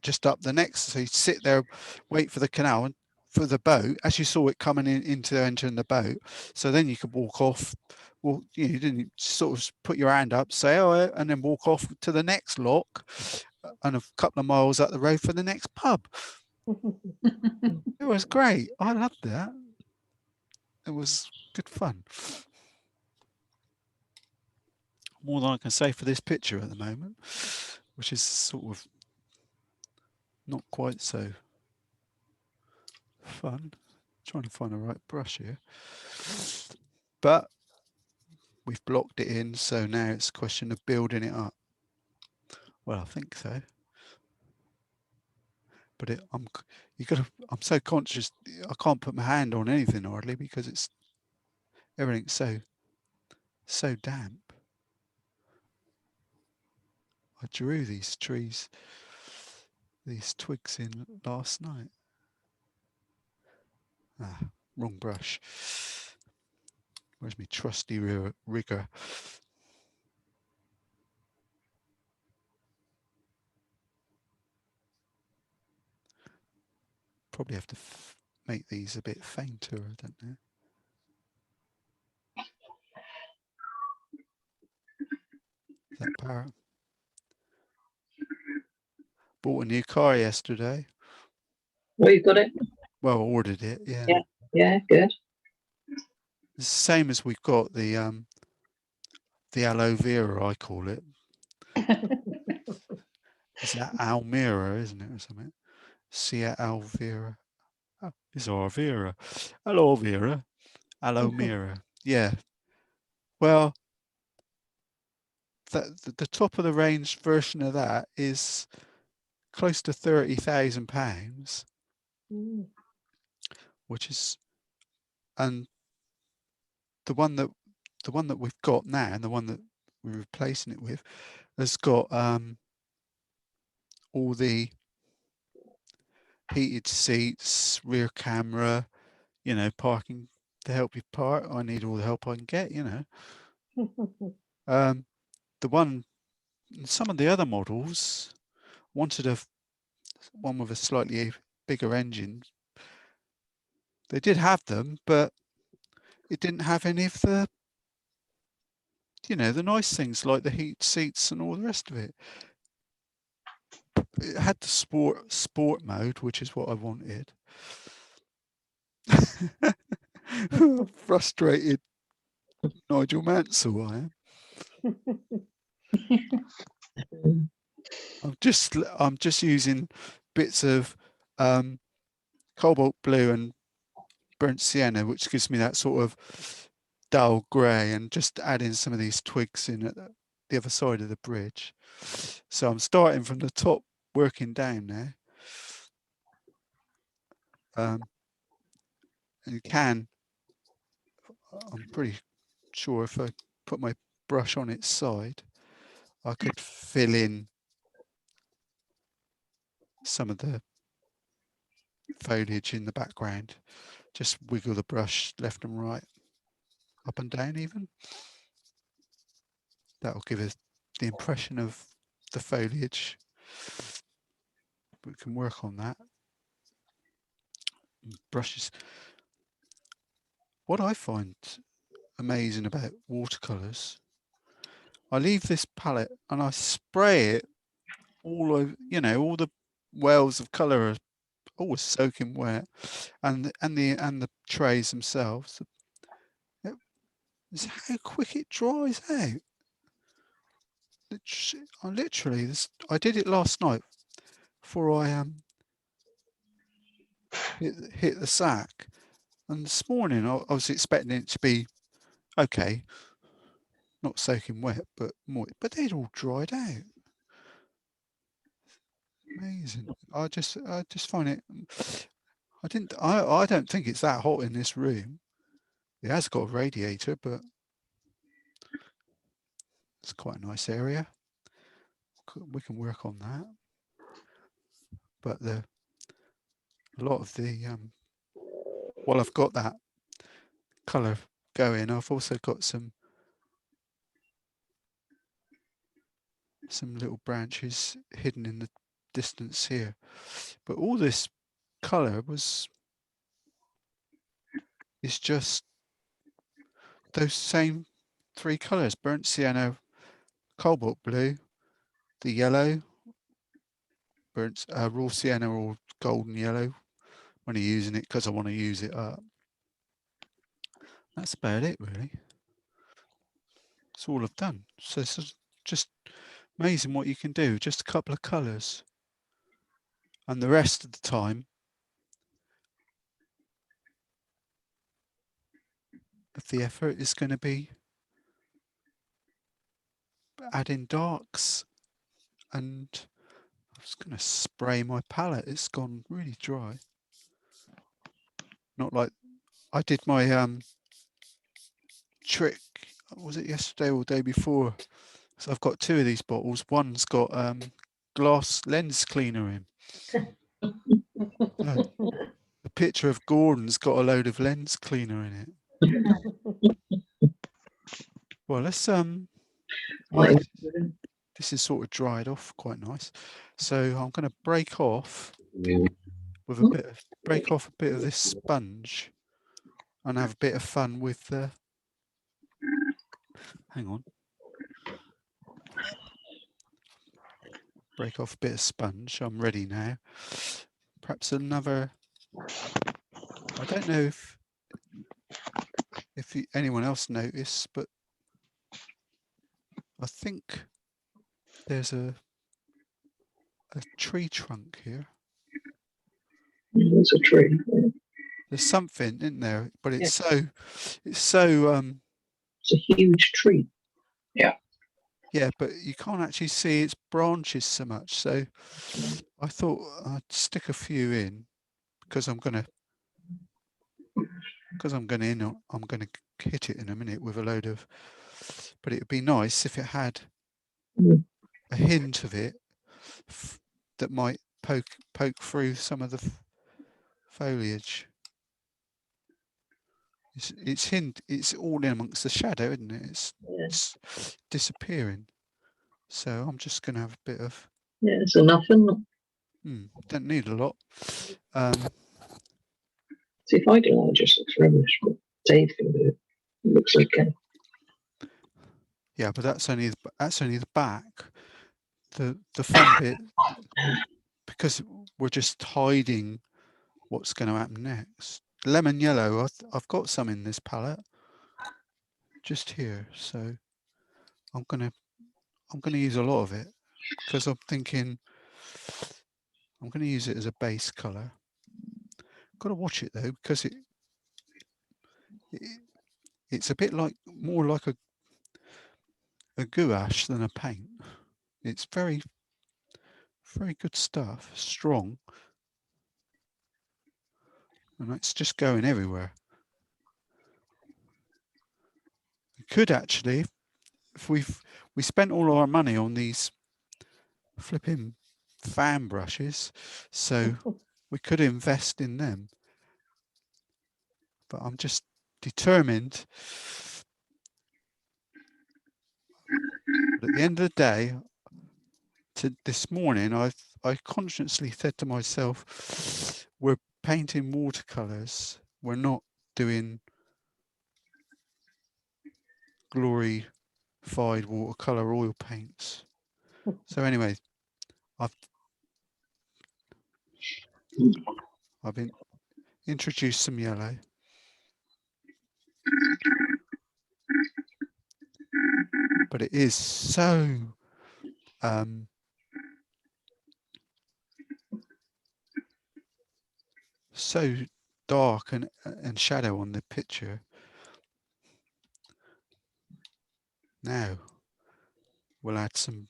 just up the next. So you sit there, wait for the canal and for the boat as you saw it coming into entering the boat. So then you could walk off. Well, you didn't sort of put your hand up, say, oh, and then walk off to the next lock and a couple of miles up the road for the next pub. It was great. I loved that. It was good fun. More than I can say for this picture at the moment, which is sort of not quite so fun. Trying to find the right brush here, but we've blocked it in, so now it's a question of building it up. Well, I think so, but I'm so conscious I can't put my hand on anything hardly because everything's so damp. I drew these trees, these twigs in last night. Wrong brush. Where's my trusty rigger? Probably have to make these a bit fainter, I don't know. Is that parrot? Bought a new car yesterday. Well, you've got it. Well, ordered it, yeah. Yeah, good. It's the same as we've got the aloe vera, I call it. Is that Almira, isn't it, or something? Sia Alvera. Oh, it's our Vera. Hello, Vera. Aloe Mira. Yeah. Well, the top of the range version of that is close to £30,000, which is, and the one that we've got now and the one that we're replacing it with has got all the heated seats, rear camera, parking to help you park. I need all the help I can get, the one, some of the other models wanted one with a slightly bigger engine. They did have them, but it didn't have any of the, the nice things like the heat seats and all the rest of it. It had the sport mode, which is what I wanted. Frustrated Nigel Mansell, I am. I'm just using bits of cobalt blue and burnt sienna, which gives me that sort of dull grey, and just adding some of these twigs in at the other side of the bridge. So I'm starting from the top, working down there. And you can, I'm pretty sure if I put my brush on its side, I could fill in some of the foliage in the background. Just wiggle the brush left and right, up and down even. That'll give us the impression of the foliage. We can work on that. Brushes. What I find amazing about watercolors, I leave this palette and I spray it all over, all the wells of color are always soaking wet, and the trays themselves. is how quick it dries out. Literally, I did it last night before I hit the sack, and this morning I was expecting it to be okay, not soaking wet, but moist. But they'd all dried out. Amazing. I just find it. I don't think it's that hot in this room. It has got a radiator, but it's quite a nice area. We can work on that. But a lot of the while I've got that colour going, I've also got some little branches hidden in the distance here. But all this colour is just those same three colours: burnt sienna, cobalt blue, the yellow, burnt raw sienna or golden yellow when I'm using it because I want to use it up. That's about it, really. That's all I've done. So it's just amazing what you can do. Just a couple of colours, and the rest of the time of the effort is going to be adding darks. And I was going to spray my palette. It's gone really dry. Not like I did my trick. Was it yesterday or the day before? So I've got two of these bottles. One's got glass lens cleaner in. The picture of Gordon's got a load of lens cleaner in it. Well, let's this is sort of dried off quite nice. So I'm going to break off with a bit of this sponge and have a bit of fun with the. Hang on. Break off a bit of sponge. I'm ready now. Perhaps another. I don't know if anyone else noticed, but I think there's a tree trunk here. There's a tree. There's something in there, but it's so it's a huge tree. Yeah, but you can't actually see its branches so much. So I thought I'd stick a few in because I'm gonna hit it in a minute with a load of. But it would be nice if it had a hint of it that might poke through some of the foliage. It's all in amongst the shadow, isn't it? It's disappearing. So I'm just going to have a bit of. Yeah, it's enough, isn't it? Don't need a lot. See, if I do it, it just looks rubbish, but Dave can do it. It looks okay. Yeah, but that's only the back. The fun bit, because we're just hiding what's going to happen next. Lemon yellow, I've got some in this palette, just here. So I'm gonna use a lot of it because I'm thinking I'm going to use it as a base color. Got to watch it though, because it's a bit more like a gouache than a paint. It's very, very good stuff, strong, and it's just going everywhere. We could actually, if we spent all our money on these flipping fan brushes, so we could invest in them. But I'm just determined. But at the end of the day, this morning, I consciously said to myself, we're painting watercolors. We're not doing glorified watercolor oil paints. So anyway, I've introduced some yellow. but it is so so dark and shadow on the picture. Now we'll add some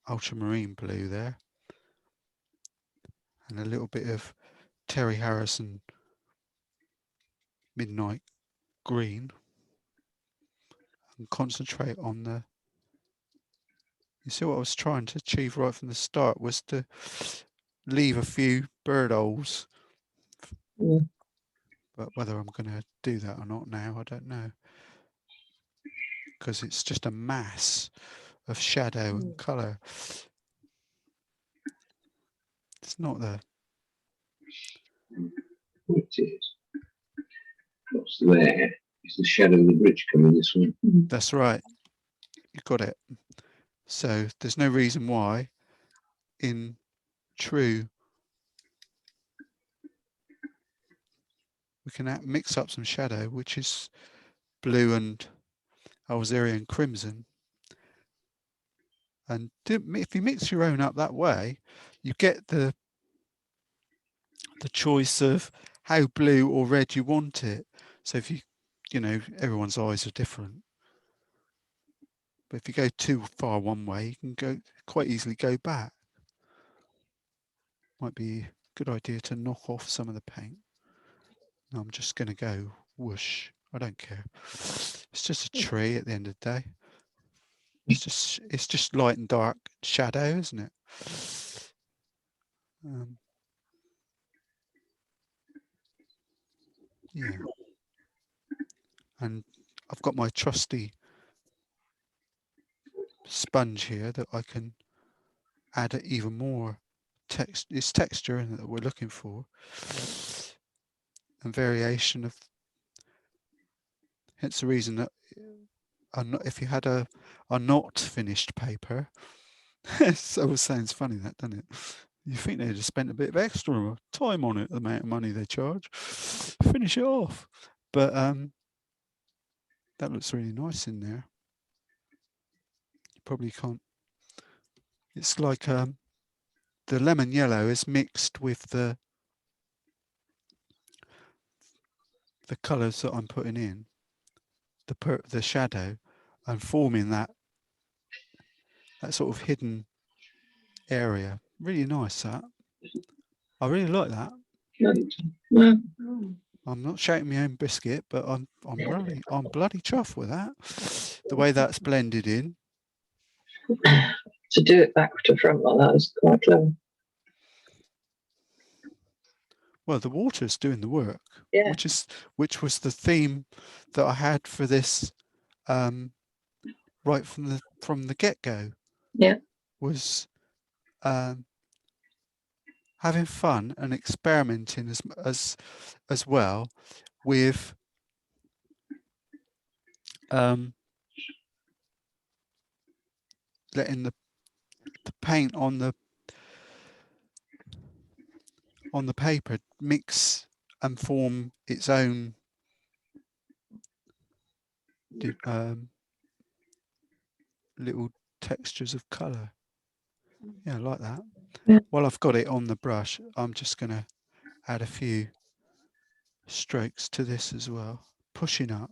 ultramarine blue there and a little bit of Terry Harrison midnight green, and concentrate on the, you see what I was trying to achieve right from the start was to leave a few bird holes. Mm. But whether I'm going to do that or not now, I don't know, because it's just a mass of shadow and colour. It's not the, It is. What's there is the shadow of the bridge coming this way. that's right, you got it. So there's no reason why in true we can mix up some shadow, which is blue and Alzerian crimson, and if you mix your own up that way, you get the choice of how blue or red you want it. So if you know, everyone's eyes are different, but if you go too far one way, you can go quite easily go back. Might be a good idea to knock off some of the paint. No, I'm just going to go whoosh. I don't care. It's just a tree at the end of the day. It's just light and dark shadow, isn't it? Yeah. And I've got my trusty sponge here that I can add even more text. It's texture in it that we're looking for, and variation of. Hence the reason that if you had a not finished paper, so it sounds funny that, doesn't it? You think they'd have spent a bit of extra time on it, the amount of money they charge, finish it off. But that looks really nice in there. You probably can't. It's like the lemon yellow is mixed with the colours that I'm putting in, the shadow, and forming that sort of hidden area. Really nice, that. I really like that. I'm not shouting my own biscuit, but I'm bloody chuffed with that. The way that's blended in. To do it back to front like that is quite clever. Well, the water's doing the work, Yeah. which was the theme that I had for this right from the get-go. Yeah. Was having fun and experimenting as well with letting the paint on the paper mix and form its own little textures of colour. Yeah, I like that. Yeah. While I've got it on the brush, I'm just going to add a few strokes to this as well, pushing up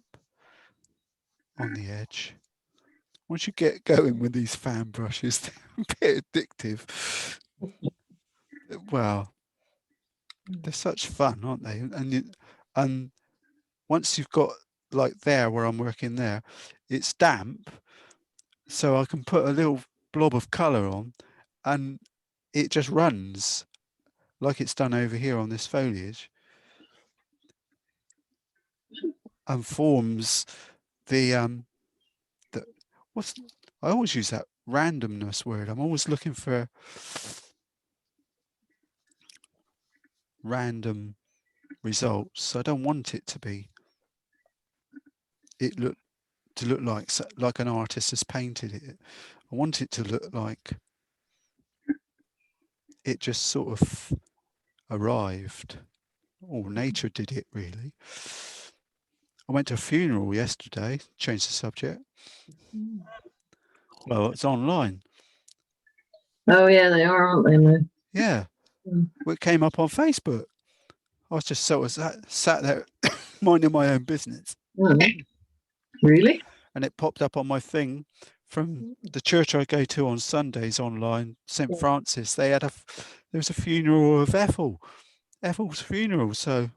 on the edge. Once you get going with these fan brushes, they're a bit addictive. Well, they're such fun, aren't they? And once you've got like there where I'm working there, it's damp, so I can put a little blob of colour on, and it just runs like it's done over here on this foliage, and forms the I always use that randomness word. I'm always looking for random results. I don't want it to be look like an artist has painted it. I want it to look like it just sort of arrived, or nature did it really. I went to a funeral yesterday. Change the subject. Well, it's online. Oh yeah, they are, aren't they? Mo? Yeah. Mm. Well, it came up on Facebook. I was just sort of sat there minding my own business, Mm. Really? and it popped up on my thing from the church I go to on Sundays online, St. Yeah. Francis. They had there was a funeral of Ethel's funeral. So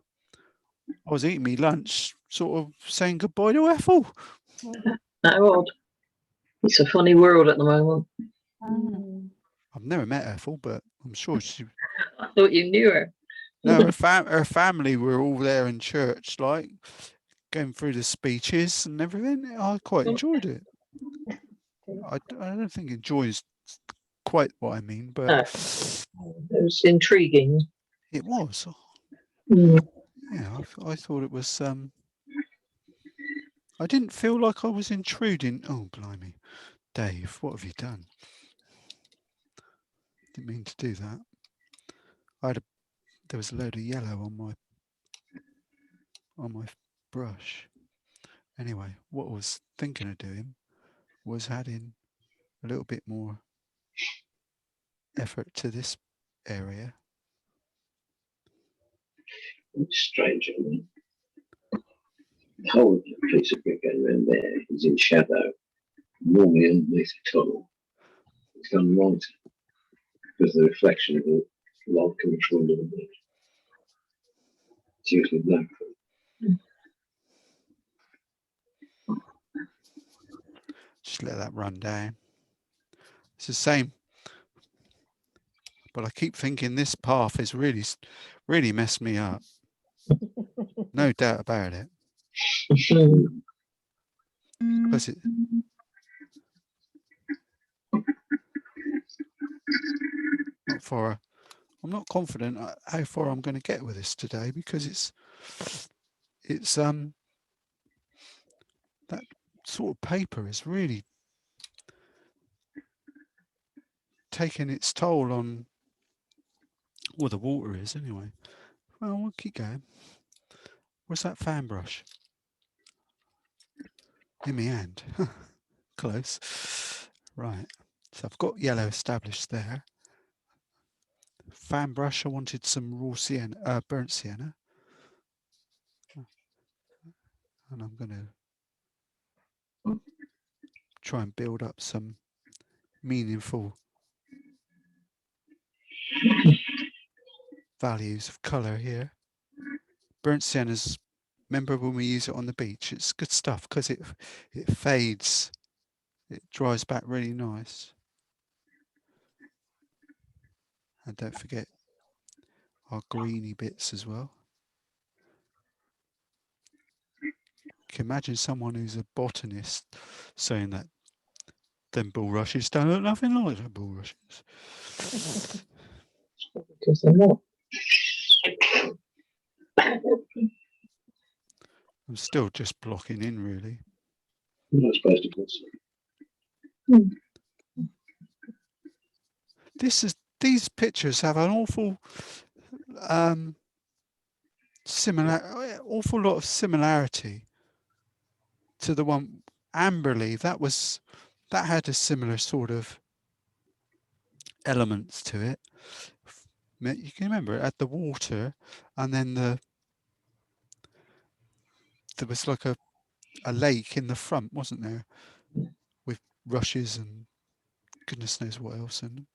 I was eating me lunch, sort of saying goodbye to Ethel. How odd. It's a funny world at the moment. I've never met Ethel, but I'm sure she. I thought you knew her. No, her family were all there in church, like going through the speeches and everything. I quite enjoyed it. I don't think enjoy is quite what I mean, but It was intriguing. it was. Mm. Yeah, I thought it was. I didn't feel like I was intruding. Oh, blimey, Dave, what have you done? Didn't mean to do that. There was a load of yellow on my brush. Anyway, what I was thinking of doing was adding a little bit more effort to this area. It's strange, I mean. The whole piece of brick going around there is in shadow. Normally underneath the tunnel, it's gone lighter because the reflection of the light coming through under the brick. It's usually black. Just let that run down. It's the same, but I keep thinking this path is really messed me up. No doubt about it. Because I'm not confident how far I'm going to get with this today, because it's that sort of paper is really taking its toll on, well, the water is anyway. Well, we'll keep going. Where's that fan brush? In my hand. Close. Right. So I've got yellow established there. Fan brush, I wanted some raw sienna, burnt sienna. And I'm going to try and build up some meaningful values of colour here. Burnt sienna's, remember when we use it on the beach? It's good stuff because it fades, it dries back really nice. And don't forget our greeny bits as well. Can you imagine someone who's a botanist saying that them bulrushes don't look nothing like the bulrushes? Because they're not. I'm still just blocking in, really. I'm not supposed to put some. These pictures have an awful awful lot of similarity to the one Amberley. That had a similar sort of elements to it. You can remember it had the water, and then there was like a lake in the front, wasn't there, with rushes and goodness knows what else in them.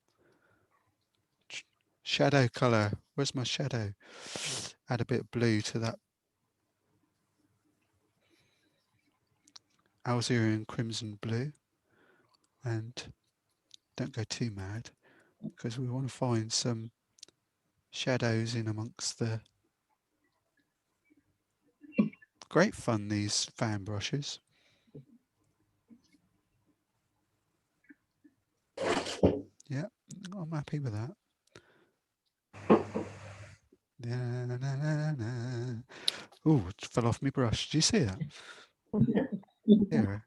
Shadow colour. Where's my shadow? Add a bit of blue to that Alzerian crimson blue, and don't go too mad because we want to find some shadows in amongst the. Great fun, these fan brushes. Yeah, I'm happy with that. Oh, it fell off my brush. Do you see that? Dear,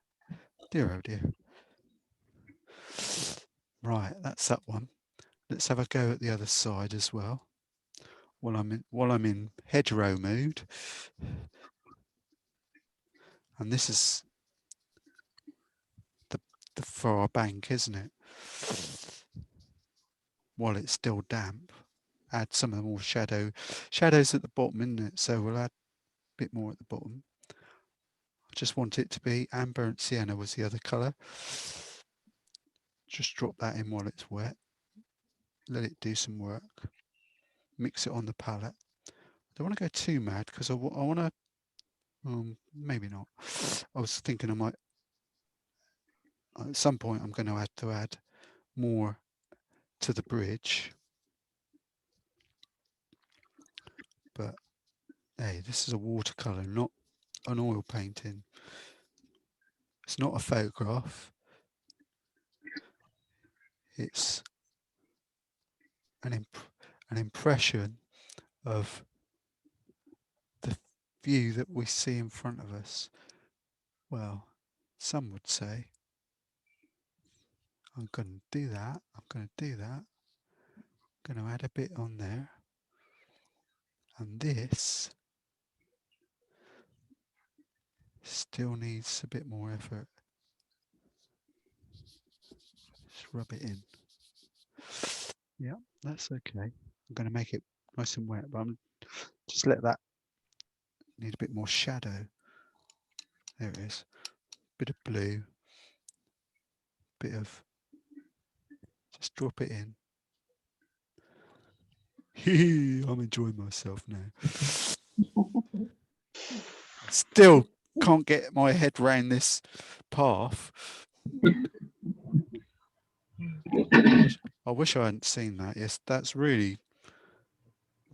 dear, oh dear. Right, that's that one. Let's have a go at the other side as well. While I'm in hedgerow mood. And this is the far bank, isn't it? While it's still damp, add some of the more shadows at the bottom, isn't it? So we'll add a bit more at the bottom. I just want it to be, and burnt sienna was the other colour. Just drop that in while it's wet. Let it do some work. Mix it on the palette. I don't want to go too mad because I want to, maybe not. I was thinking I might, at some point I'm going to add more to the bridge. But hey, this is a watercolour, not an oil painting. It's not a photograph. It's an impression of the view that we see in front of us. Well, some would say, I'm going to do that. I'm going to do that. I'm going to add a bit on there. And this still needs a bit more effort. Just rub it in. Yeah, that's okay. I'm going to make it nice and wet, but I'm just let that need a bit more shadow. There it is. Bit of blue. Bit of, just drop it in. I'm enjoying myself now. Still can't get my head around this path. I wish I hadn't seen that. Yes, that's really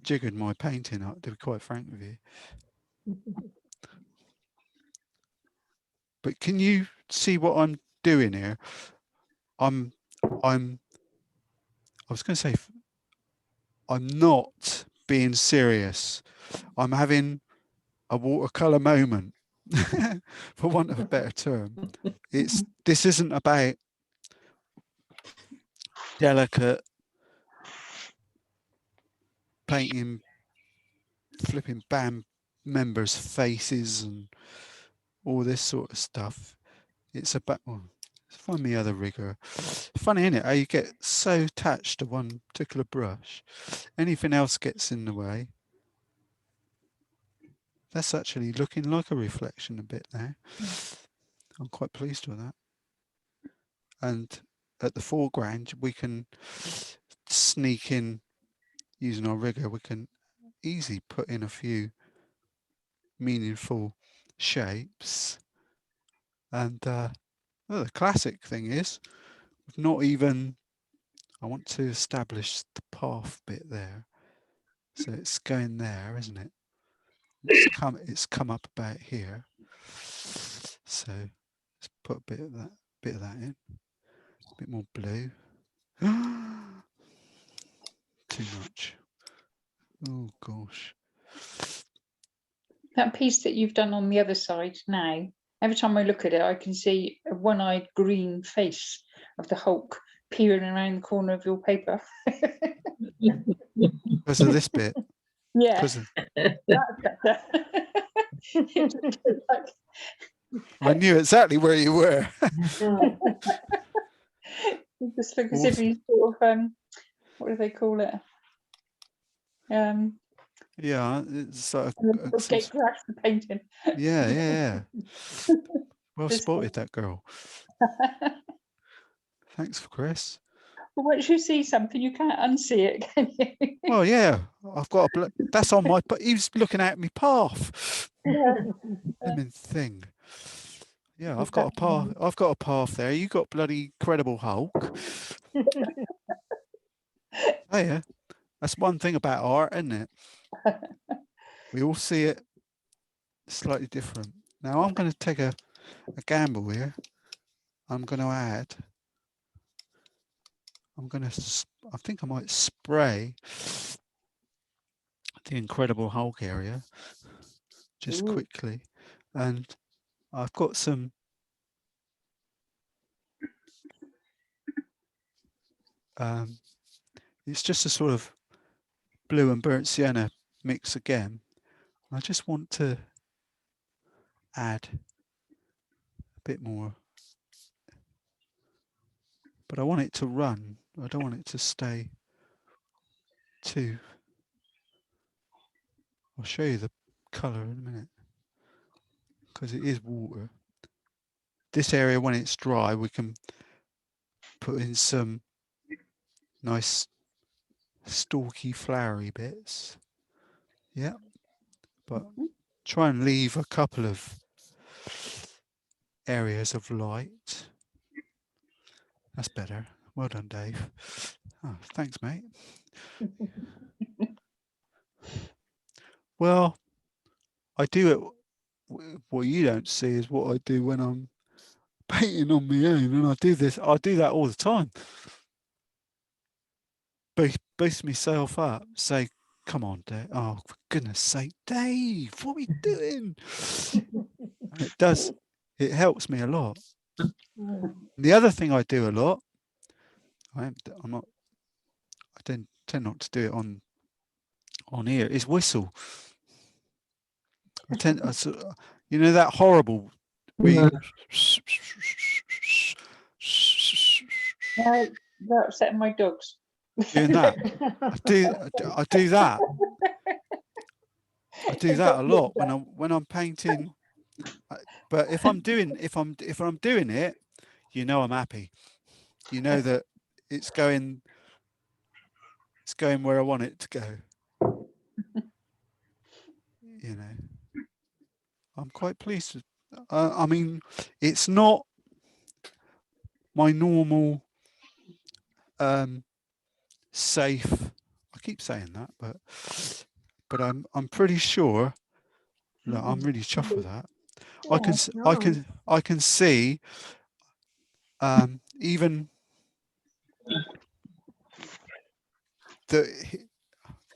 jiggered my painting up, to be quite frank with you. But can you see what I'm doing here? I was going to say, I'm not being serious. I'm having a watercolor moment, for want of a better term. This isn't about delicate painting flipping band members' faces and all this sort of stuff. It's about, well, find me other rigor. Funny, isn't it, how you get so attached to one particular brush, anything else gets in the way. That's actually looking like a reflection a bit now. I'm quite pleased with that. And at the foreground, we can sneak in, using our rigor, we can easily put in a few meaningful shapes. And well, the classic thing is, not even, I want to establish the path bit there. So it's going there, isn't it? It's come up about here. So let's put a bit of that in. A bit more blue. Too much. Oh gosh. That piece that you've done on the other side now, every time I look at it, I can see a one-eyed green face of the Hulk peering around the corner of your paper. Because of this bit. Yeah. Of, That's better. I knew exactly where you were. It just looks as if he's sort of, what do they call it? Yeah, it's sort of gate crash for painting. Yeah. Well spotted, that girl. Thanks for Chris. But once you see something, you can't unsee it, can you? Well, yeah, I've got that's on my. He was looking at me path. Thing. Yeah, I've got a path. I've got a path there. You got bloody Incredible Hulk. Oh yeah, that's one thing about art, isn't it? We all see it slightly different. Now I'm going to take a gamble here. I'm going to add. I think I might spray the Incredible Hulk area just quickly, and I've got some it's just a sort of blue and burnt sienna mix again. I just want to add bit more. But I want it to run. I don't want it to stay too. I'll show you the colour in a minute, because it is water. This area, when it's dry, we can put in some nice stalky, flowery bits. Yeah, but try and leave a couple of areas of light. That's better. Well done, Dave. Oh, thanks, mate. Well, I do it. What you don't see is what I do when I'm painting on my own, and I do that all the time. Boost myself up, say, come on, Dave. Oh, for goodness sake, Dave, what are we doing? And it helps me a lot. The other thing I do a lot, I tend not to do it on here, is whistle. You know that horrible No, they're upsetting my dogs. doing that. I do that. I do that a lot when I'm painting. But if I'm doing it, you know I'm happy. You know that it's going where I want it to go. You know, I'm quite pleased with. I mean, it's not my normal safe. I keep saying that, but I'm pretty sure. Look, I'm really chuffed with that. I can see even that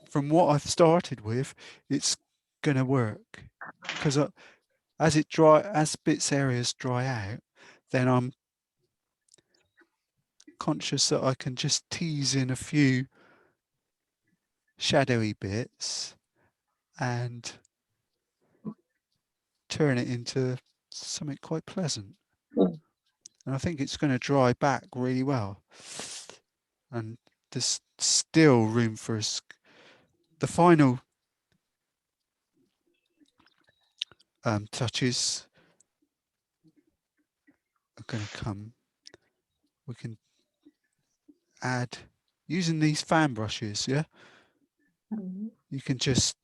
from what I've started with, it's gonna work, because as areas dry out, then I'm conscious that I can just tease in a few shadowy bits and turn it into something quite pleasant. And I think it's going to dry back really well. And there's still room for the final touches are going to come. We can add, using these fan brushes, yeah? You can just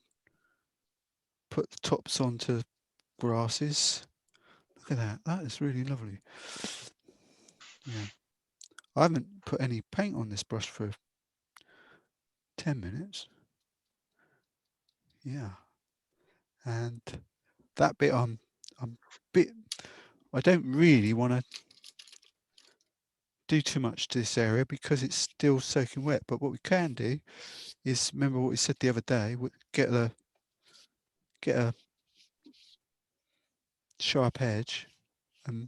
put the tops onto grasses. Look at that. That is really lovely. Yeah. I haven't put any paint on this brush for 10 minutes. Yeah. And that bit I don't really want to do too much to this area because it's still soaking wet. But what we can do is, remember what we said the other day, get a sharp edge and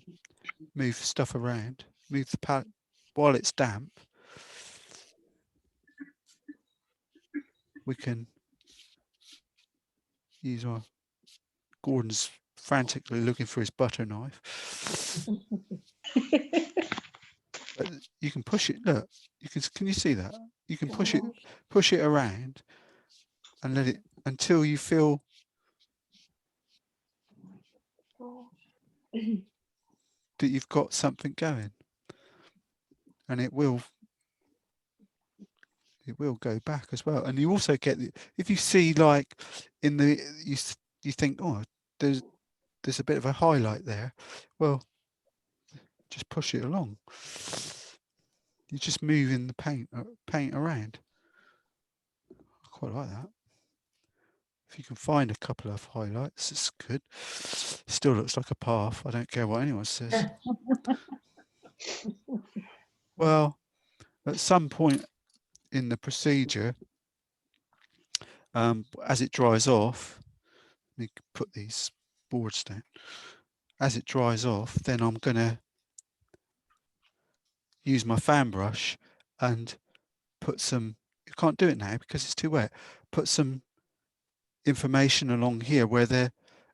move stuff around, move the palette while it's damp. We can use our Gordon's frantically looking for his butter knife. But you can push it. Look, can you see that? You can push it around and let it until you feel that you've got something going, and it will go back as well. And you also get if you see like in the you think, oh, there's a bit of a highlight there. Well, just push it along. You're just moving the paint around. I quite like that. If you can find a couple of highlights, it's good. Still looks like a path. I don't care what anyone says. Well, at some point in the procedure, as it dries off, let me put these boards down. As it dries off, then I'm going to use my fan brush and put some, you can't do it now because it's too wet, put some information along here where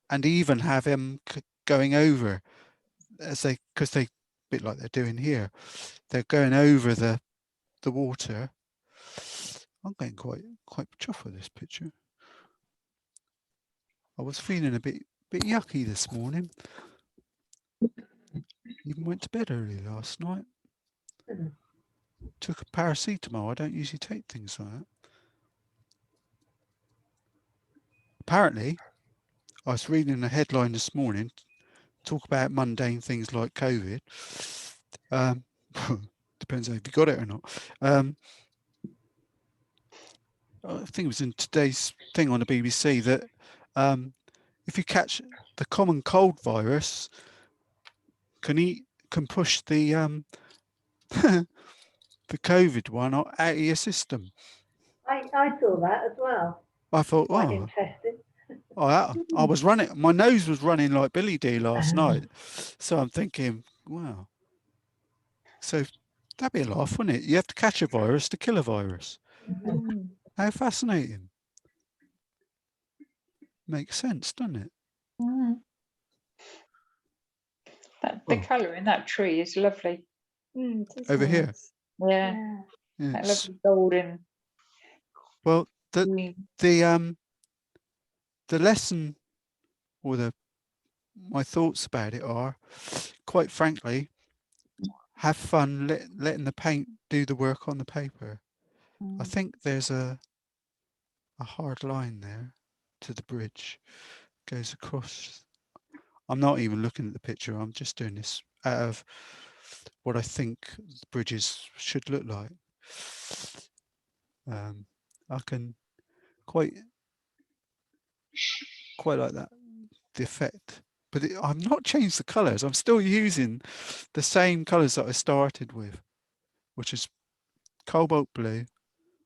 and even have him going over because they, bit like they're doing here, they're going over the water. I'm getting quite chuffed with this picture. I was feeling a bit yucky this morning. Even went to bed early last night. Took a paracetamol. I don't usually take things like that. Apparently, I was reading a headline this morning, talk about mundane things like COVID. Depends if you got it or not. I think it was in today's thing on the BBC that if you catch the common cold virus, can push the the COVID one out of your system. I saw that as well. I thought, Quite oh, interesting. I was running. My nose was running like Billy D last night, so I'm thinking, wow. So that'd be a laugh, wouldn't it? You have to catch a virus to kill a virus. How fascinating. Makes sense, doesn't it? The colour in that tree is lovely. Over here. Yeah, that Yes. lovely golden. Well, green. the lesson or my thoughts about it are, quite frankly, have fun letting the paint do the work on the paper. I think there's a hard line there to the bridge, goes across. I'm not even looking at the picture. I'm just doing this out of what I think the bridges should look like. I can quite like that, the effect, but I've not changed the colors. I'm still using the same colors that I started with, which is cobalt blue,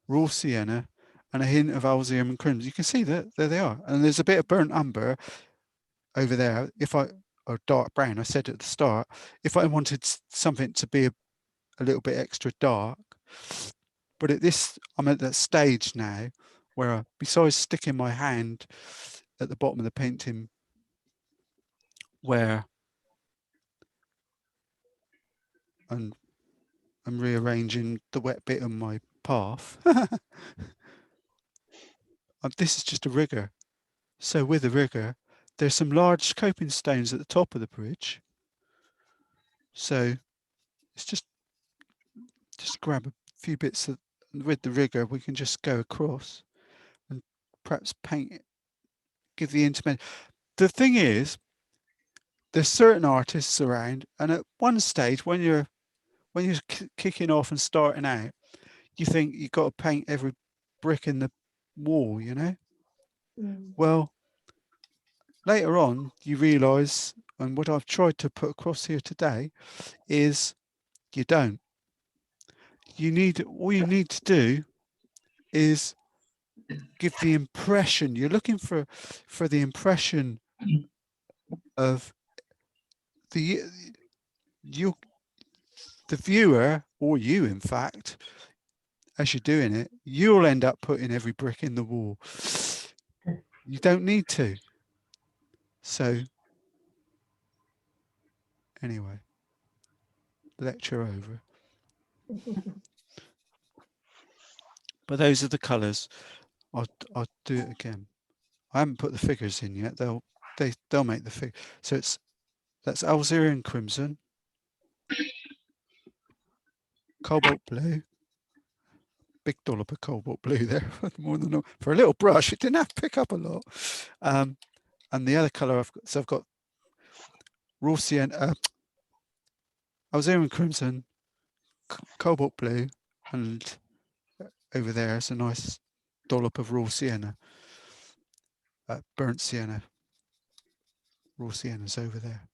raw sienna, and a hint of Alzium and crimson. You can see that there they are, and there's a bit of burnt umber over there. Or dark brown, I said at the start, if I wanted something to be a little bit extra dark, but I'm at that stage now where besides sticking my hand at the bottom of the painting where I'm rearranging the wet bit on my path. This is just a rigger. So with a rigger, there's some large coping stones at the top of the bridge. So it's just grab a few bits with the rigger, we can just go across and perhaps paint it, give the interment. The thing is, there's certain artists around, and at one stage when you're kicking off and starting out, you think you've got to paint every brick in the wall, you know? Well, later on, you realise, and what I've tried to put across here today is you don't. All you need to do is give the impression. You're looking for the impression of the viewer, or you, in fact, as you're doing it, you'll end up putting every brick in the wall. You don't need to. So anyway, lecture over. But those are the colours. I'll do it again. I haven't put the figures in yet. They'll make the figure. So that's Alzerian crimson, cobalt blue, big dollop of cobalt blue there, more than for a little brush. It didn't have to pick up a lot. And the other colour I've got raw sienna, Alzerian crimson, cobalt blue, and over there is a nice dollop of raw sienna, burnt sienna. Raw sienna's over there.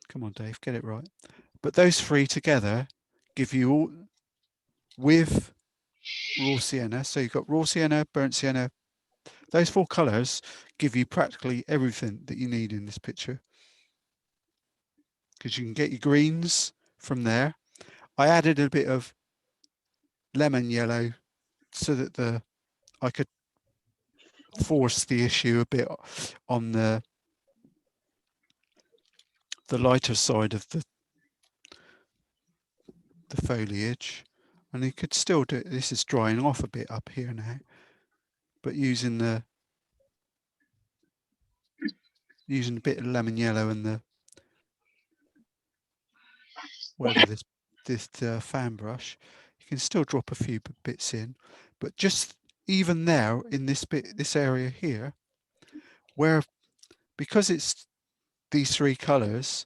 Come on, Dave, get it right. But those three together give you all, with raw sienna, so you've got raw sienna, burnt sienna, those four colours give you practically everything that you need in this picture, because you can get your greens from there. I added a bit of lemon yellow so that I could force the issue a bit on the the lighter side of the foliage, and you could still do it. This is drying off a bit up here now, but using a bit of lemon yellow and the whatever this fan brush, you can still drop a few bits in, but just even there in this area here, where because it's these three colours,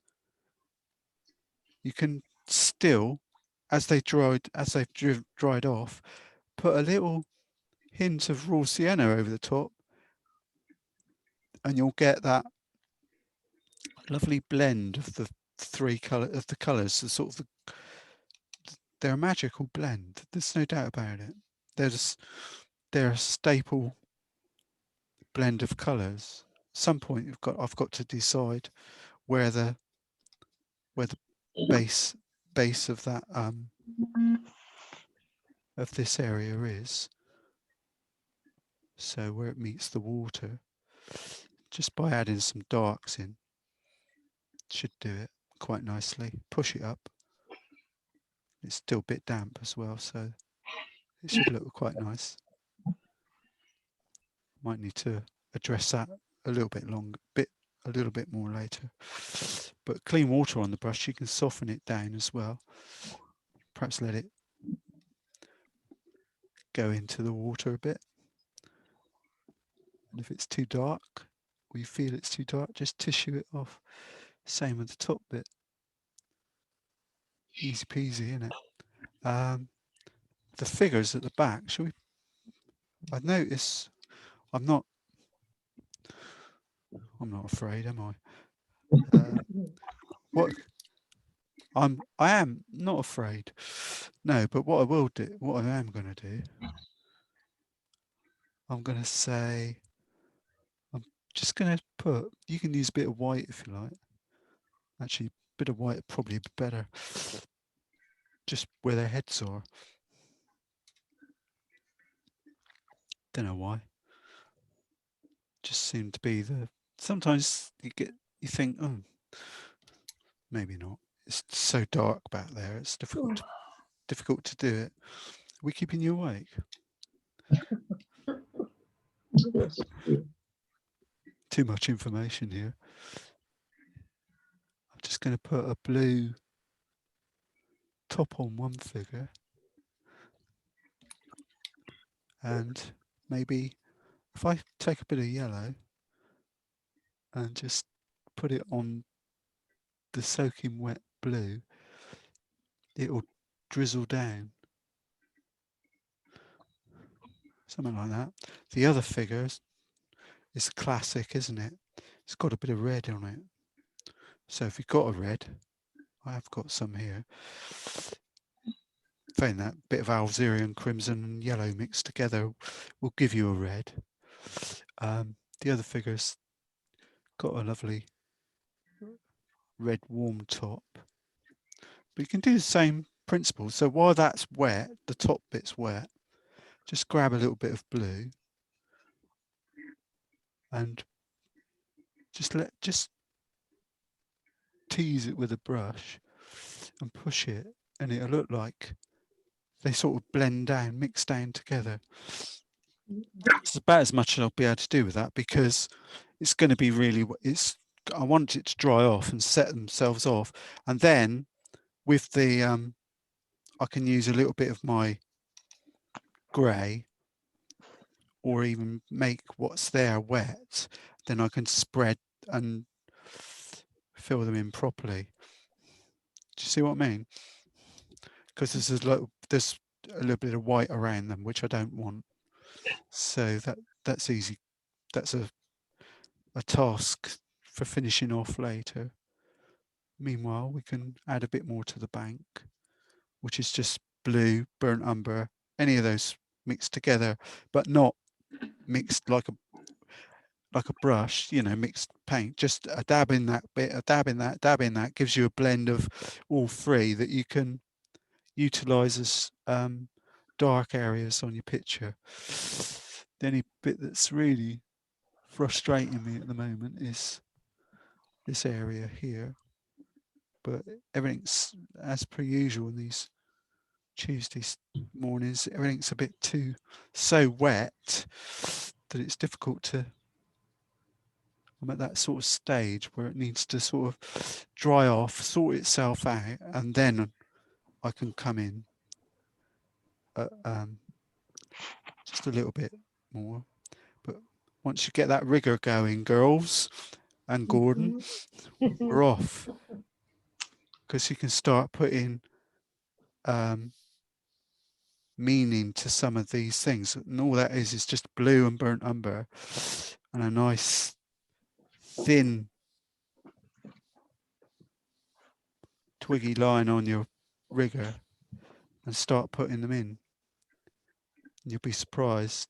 you can still, as they've dried off, put a little hint of raw sienna over the top, and you'll get that lovely blend of the colours. The sort of they're a magical blend. There's no doubt about it. They're a staple blend of colours. At some point, I've got to decide where the base of that of this area is. So where it meets the water, just by adding some darks in, should do it quite nicely. Push it up. It's still a bit damp as well, so it should look quite nice. Might need to address that a little bit more later. But clean water on the brush, you can soften it down as well. Perhaps let it go into the water a bit. And if it's too dark, or you feel it's too dark, just tissue it off. Same with the top bit. Easy peasy, isn't it? The figures at the back, shall we? I notice I'm not afraid, am I? I am not afraid. No, but what I am going to do, I'm going to say, I'm just going to put, you can use a bit of white if you like. Actually, a bit of white probably be better. Just where their heads are. Don't know why. Just seemed to be sometimes you think, oh, maybe not. It's so dark back there. It's difficult to do it. Are we keeping you awake? Too much information here. I'm just going to put a blue top on one figure, and maybe if I take a bit of yellow and just put it on the soaking wet blue, it'll drizzle down. Something like that. The other figure is classic, isn't it? It's got a bit of red on it. So if you've got a red, I have got some here. Find that bit of Alzerian crimson and yellow mixed together will give you a red. The other figure's got a lovely red warm top. But you can do the same principle. So while that's wet, the top bit's wet, just grab a little bit of blue and just tease it with a brush and push it, and it'll look like they sort of blend down, mix down together. It's about as much as I'll be able to do with that, because it's going to be I want it to dry off and set themselves off, and then with the I can use a little bit of my grey, or even make what's there wet, then I can spread and fill them in properly. Do you see what I mean? Because there's a little bit of white around them, which I don't want. So that's easy. That's a task for finishing off later. Meanwhile, we can add a bit more to the bank, which is just blue, burnt umber, any of those mixed together, but not mixed like a brush, mixed paint. Just a dab in that bit, a dab in that gives you a blend of all three that you can utilize as dark areas on your picture. The only bit that's really frustrating me at the moment is this area here. but everything's as per usual in these Tuesday mornings. Everything's a bit so wet that it's difficult to. I'm at that sort of stage where it needs to sort of dry off, sort itself out, and then I can come in just a little bit more. But once you get that rigor going, girls and Gordon, we're off, because you can start putting meaning to some of these things, and all that is just blue and burnt umber and a nice thin twiggy line on your rigger, and start putting them in. You'll be surprised.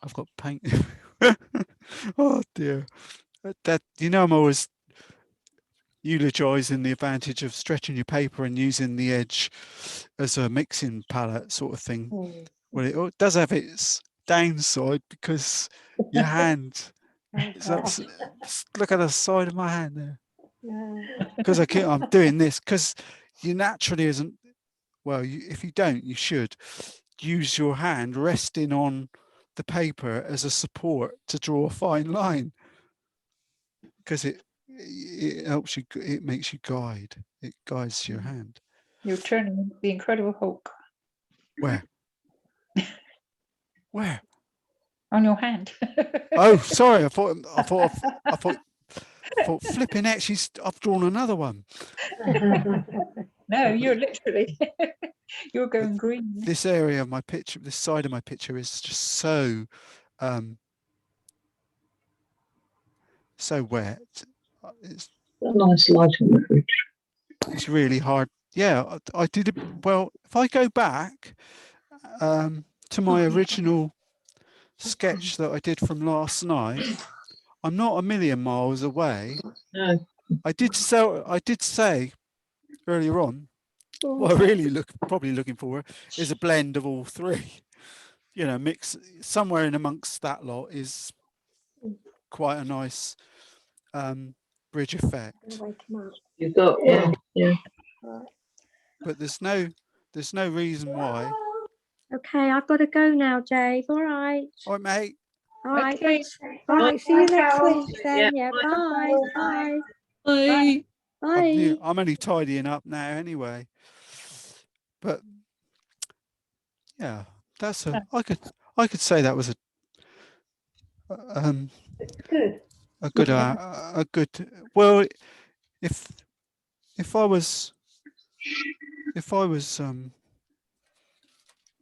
I've got paint. Oh dear. That, you know, I'm always eulogizing the advantage of stretching your paper and using the edge as a mixing palette sort of thing. Well, it does have its downside, because your hand is up. Look at the side of my hand there. Because I'm doing this because you naturally isn't. Well, if you don't, you should use your hand resting on the paper as a support to draw a fine line, because it helps you. It makes you guide. It guides your hand. You're turning into the Incredible Hulk. Where? Where? On your hand. Oh, sorry. I thought flipping heck, I've drawn another one. No, you're literally, you're going green. This area of my picture, this side of my picture, is just so wet. It's a nice light on the fridge. It's really hard. Yeah, I did it. Well, if I go back to my original sketch that I did from last night, I'm not a million miles away. No. I did say earlier on, what I really probably looking for is a blend of all three. You know, mix somewhere in amongst that lot is quite a nice bridge effect. You've got, yeah. But there's no reason why. Okay, I've got to go now, Dave. All right. All right, mate. All right. Okay. All right. See you next week then. Yeah. Yeah. Bye. Bye. Bye. Bye. I'm only tidying up now anyway. But yeah, I could say that was Good. a good. Well, if I was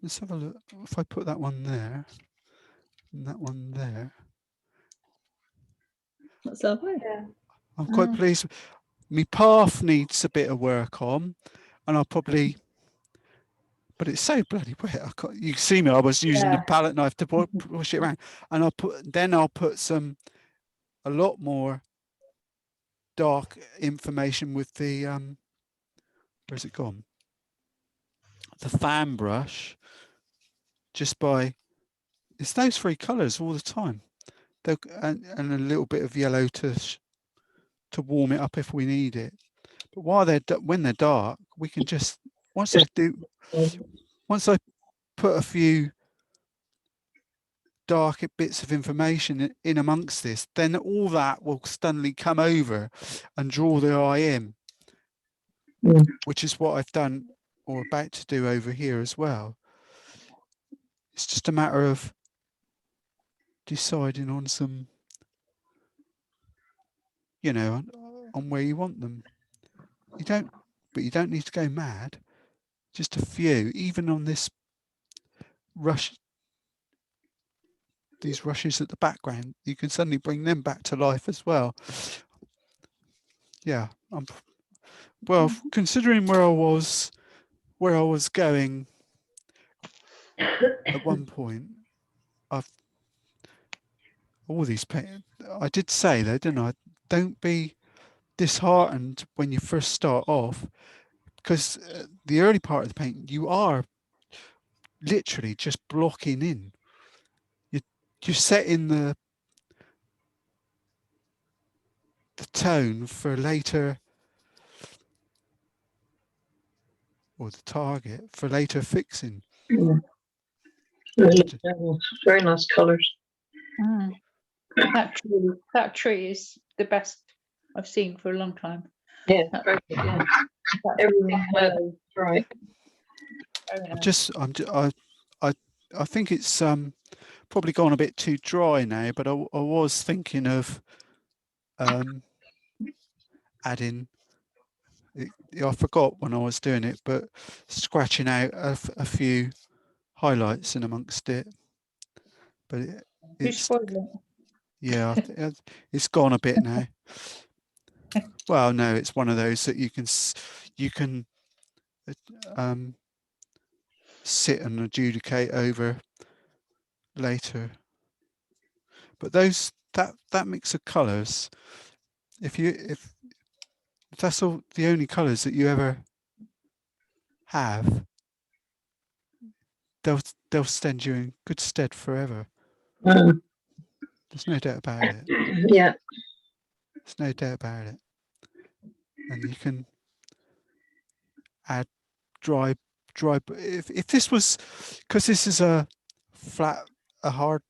let's have a look. If I put that one there and that one there, That's lovely. I'm quite pleased. My path needs a bit of work on, and I'll probably. But it's so bloody wet. You see me. I was using the palette knife to push it around, and I'll put a lot more dark information with the where's it gone? The fan brush. Just by it's those three colours all the time. And a little bit of yellow to warm it up if we need it. But when they're dark, we can just once I put a few dark bits of information in amongst this, then all that will suddenly come over and draw the eye in, which is what I've done or about to do over here as well. It's just a matter of deciding on some, you know, on where you want them. You don't need to go mad. Just a few, even on this these rushes at the background, you can suddenly bring them back to life as well. Yeah, well, considering where I was going at one point, I did say though, didn't I? Don't be disheartened when you first start off, because the early part of the paint, you are literally just blocking in. You're setting the tone for later or the target for later fixing. Very nice colours. Mm. That tree is the best I've seen for a long time. Yeah, That- very good, yeah. That's Everything really right. very nice. I think it's probably gone a bit too dry now, but I was thinking of adding. I forgot when I was doing it, but scratching out a few highlights in amongst it. But You it's spoiled it. yeah, it's gone a bit now. Well, no, it's one of those that you can sit and adjudicate over later. But that mix of colours, if that's all the only colours that you ever have, they'll stand you in good stead forever. There's no doubt about it. Yeah. There's no doubt about it. And you can add dry. If this was, because this is a hard,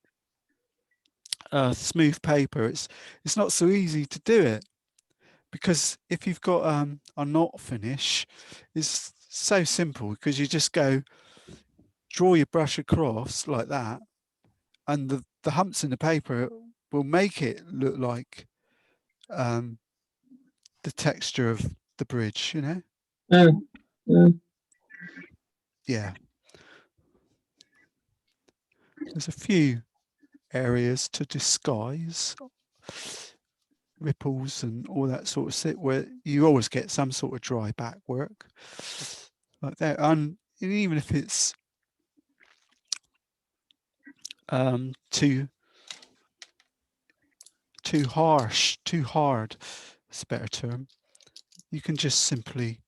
smooth paper, it's not so easy to do it, because if you've got a knot finish, it's so simple, because you just draw your brush across like that, and the humps in the paper will make it look like the texture of the bridge, you know. Yeah, there's a few areas to disguise, ripples and all that sort of shit, where you always get some sort of dry back work like that, and even if it's too harsh, too hard, it's a better term, you can just simply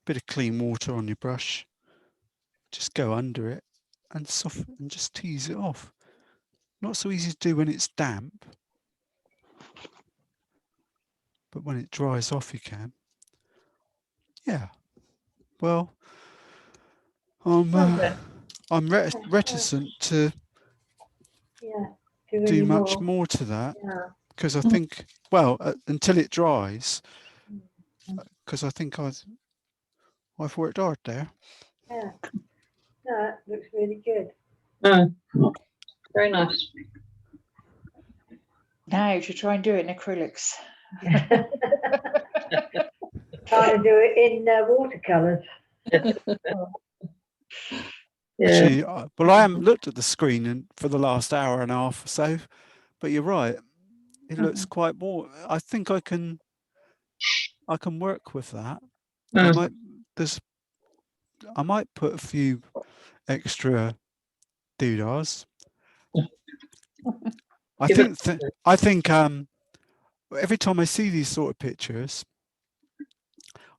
bit of clean water on your brush, just go under it and soften and just tease it off. Not so easy to do when it's damp, but when it dries off you can. Yeah, well, I'm reticent to do much more to that, because I think, well, until it dries, because I think I've worked hard there. Yeah, no, it looks really good. Very nice. Now you should try and do it in acrylics. Trying to do it in watercolours. Yeah. Actually, well, I haven't looked at the screen for the last hour and a half or so, but you're right. It looks quite more. I think I can work with that. I might put a few extra doodahs. I think every time I see these sort of pictures,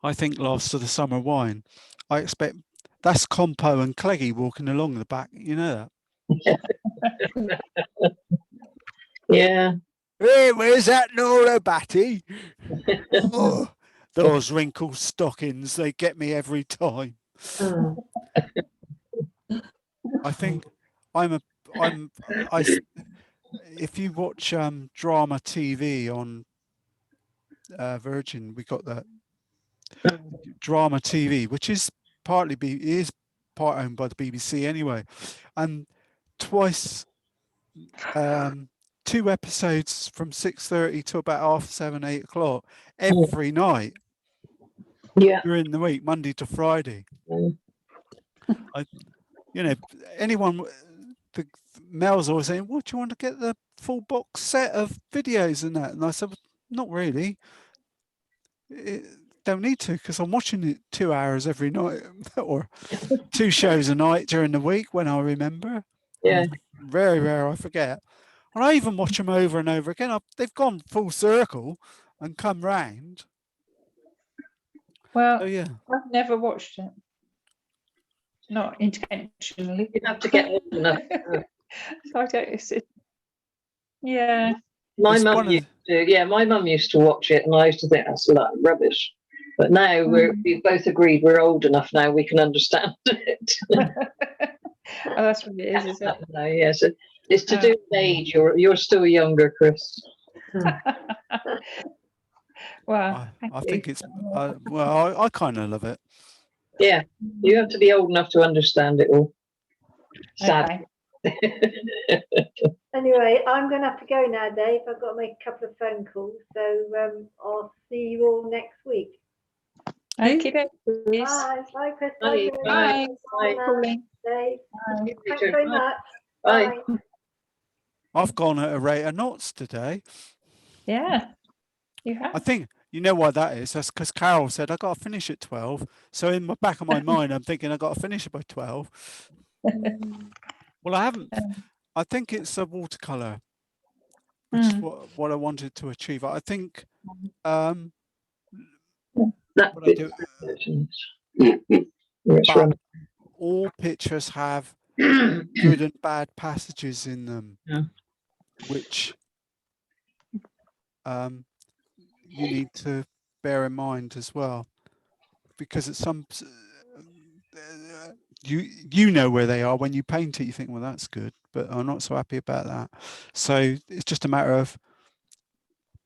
I think Last of the Summer Wine. I expect that's Compo and Cleggy walking along the back. You know that? Yeah. Hey, where's that Nora Batty? Oh, those wrinkled stockings, they get me every time. I think if you watch drama TV on Virgin, we got that drama TV, which is part owned by the BBC anyway, and twice 2 episodes from 6:30 to about 7:30, 8 o'clock every night. Yeah. During the week, Monday to Friday. Anyone, the Mel's always saying, "What do you want to get the full box set of videos and that?" And I said, "Not really. Don't need to, because I'm watching it 2 hours every night, or 2 shows a night during the week when I remember. Yeah. Very rare I forget. And I even watch them over and over again. They've gone full circle and come round. Well, oh yeah, I've never watched it. Not intentionally. You'd have to get old enough. So I don't, yeah. My mum used to watch it, and I used to think that's like rubbish. But now we've both agreed we're old enough now we can understand it. Oh, that's what it is it? No, yes, it's to do with age. You're still younger, Chris. Well, I think it's well, I kind of love it. Yeah, you have to be old enough to understand it all. Sad. okay. Anyway, I'm going to have to go now, Dave. I've got to make a couple of phone calls. So I'll see you all next week. Okay, Bye. Bye, Chris. Bye. Bye. Bye. Calling. Dave. Bye. Thanks very much. Bye. Bye. I've gone at a rate of knots today. Yeah, you I have. think you know why that is. That's because Carol said I got to finish at 12. So in the back of my mind, I'm thinking I got to finish it by 12. Well, I haven't. I think it's a watercolor, which is what I wanted to achieve. I think That what I do, but all pictures have good and bad passages in them, which you need to bear in mind as well, because it's some you know where they are when you paint it. You think, well, that's good, but I'm not so happy about that. So it's just a matter of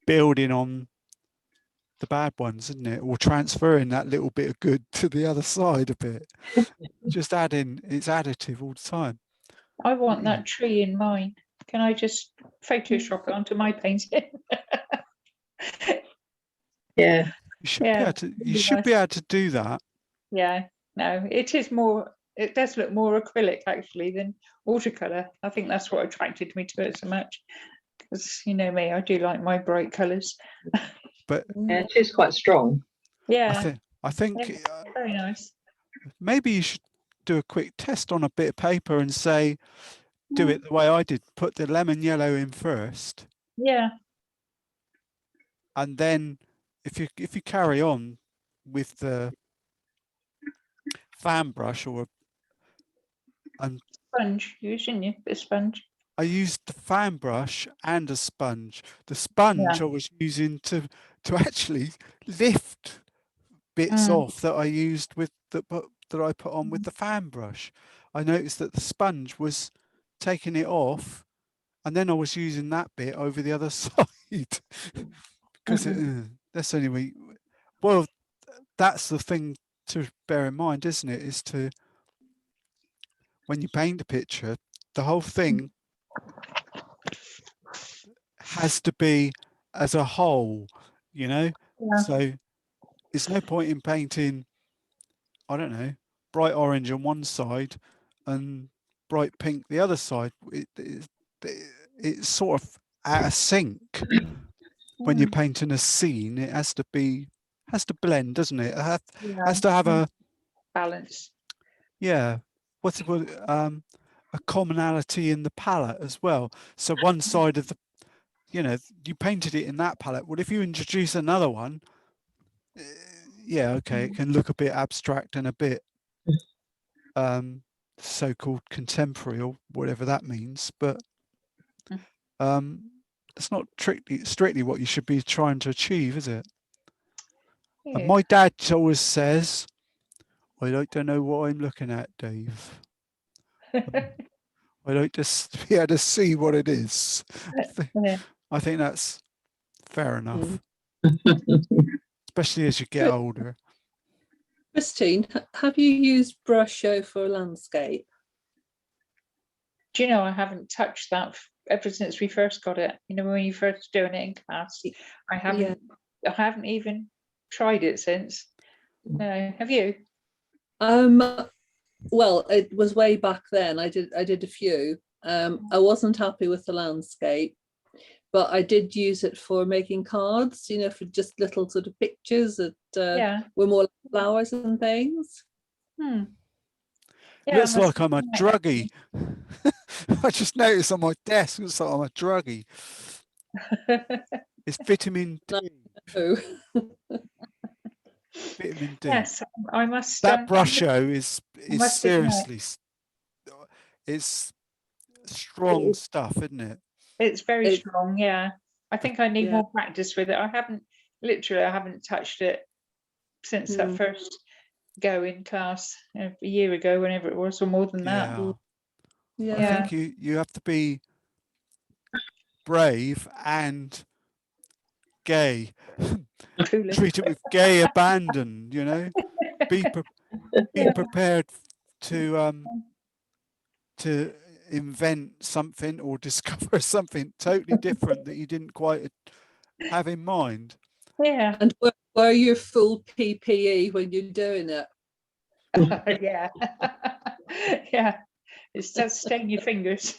building on the bad ones, isn't it, or transferring that little bit of good to the other side a bit. Just adding, it's additive all the time. I want that tree in mine. Can I just Photoshop it onto my painting? Yeah. You should be able to. You should be able to do that. Yeah. No, it is more. It does look more acrylic actually than watercolor. I think that's what attracted me to it so much. Because you know me, I do like my bright colors. But Yeah, it is quite strong. Yeah. I think Very nice. maybe you should do a quick test on a bit of paper and say, do it the way I did. Put the lemon yellow in first. Yeah. And then if you carry on with the fan brush Sponge, using you the sponge. I used the fan brush and a sponge. The sponge I was using to actually lift bits off that I used with that I put on with the fan brush. I noticed that the sponge was taking it off, and then I was using that bit over the other side because that's the only way. Well, that's the thing to bear in mind, isn't it? Is to when you paint a picture, the whole thing has to be as a whole, you know. So it's no point in painting, I don't know, bright orange on one side and bright pink the other side. It's sort of out of sync. When you're painting a scene, it has to blend, doesn't it? It has to have a balance. Yeah, what's it called? A commonality in the palette as well. So one side of the, you painted it in that palette. Well, if you introduce another one, yeah, okay, it can look a bit abstract and a bit so-called contemporary or whatever that means. But it's not strictly what you should be trying to achieve, is it? Yeah. And my dad always says, I like to know what I'm looking at, Dave. I like to be able to see what it is. I think that's fair enough, especially as you get older. Christine, have you used Brusho for landscape? Do you know, I haven't touched that ever since we first got it. You know, when you first doing it in class, I haven't even tried it since. No, have you? Well, it was way back then. I did a few. I wasn't happy with the landscape, but I did use it for making cards, you know, for just little sort of pictures that were more like flowers and things. Yeah, looks like I'm a druggie. I just noticed on my desk, it looks like I'm a druggie. It's vitamin D. No. Vitamin D. Yes, I must. That Brusho is seriously, it's strong stuff, isn't it? It's very strong. Yeah, I think I need more practice with it. I haven't touched it since that first go in class a year ago, whenever it was, or more than that. Yeah. I Yeah. think you have to be brave and gay. Foolish. Treat it with gay abandon, you know. Be prepared to invent something or discover something totally different that you didn't quite have in mind. Yeah. And wear your full PPE when you're doing it. Yeah. Yeah. It's just stain your fingers.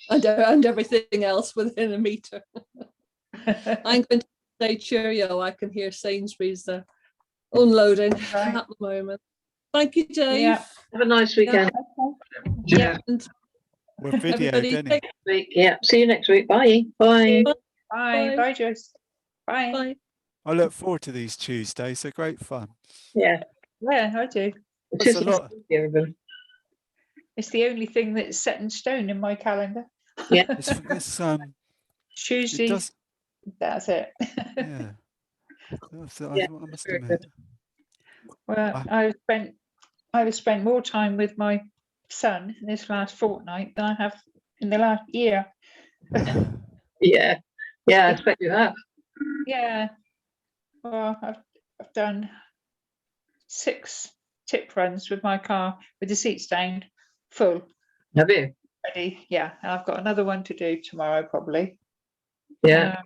And everything else within a metre. I'm going to say cheerio. I can hear Sainsbury's unloading at the moment. Thank you, Dave. Yeah. Have a nice weekend. Yeah. And We're videoed, everybody any. Yeah. See you next week. Bye. Bye. Bye. Bye. Bye, Joyce. Bye. bye. I look forward to these Tuesdays. They're great fun. Yeah. Yeah, I do. It's a lot. Everybody. It's the only thing that's set in stone in my calendar. Yeah. It's Tuesday. it does, That's it. yeah. Yeah. I must admit. Well, I've spent more time with my son in this last fortnight than I have in the last year. Yeah. Yeah. I expect you have. Yeah. Well, I've done 6 tip runs with my car with the seats down full Have you? ready. Yeah, and I've got another one to do tomorrow probably. Yeah.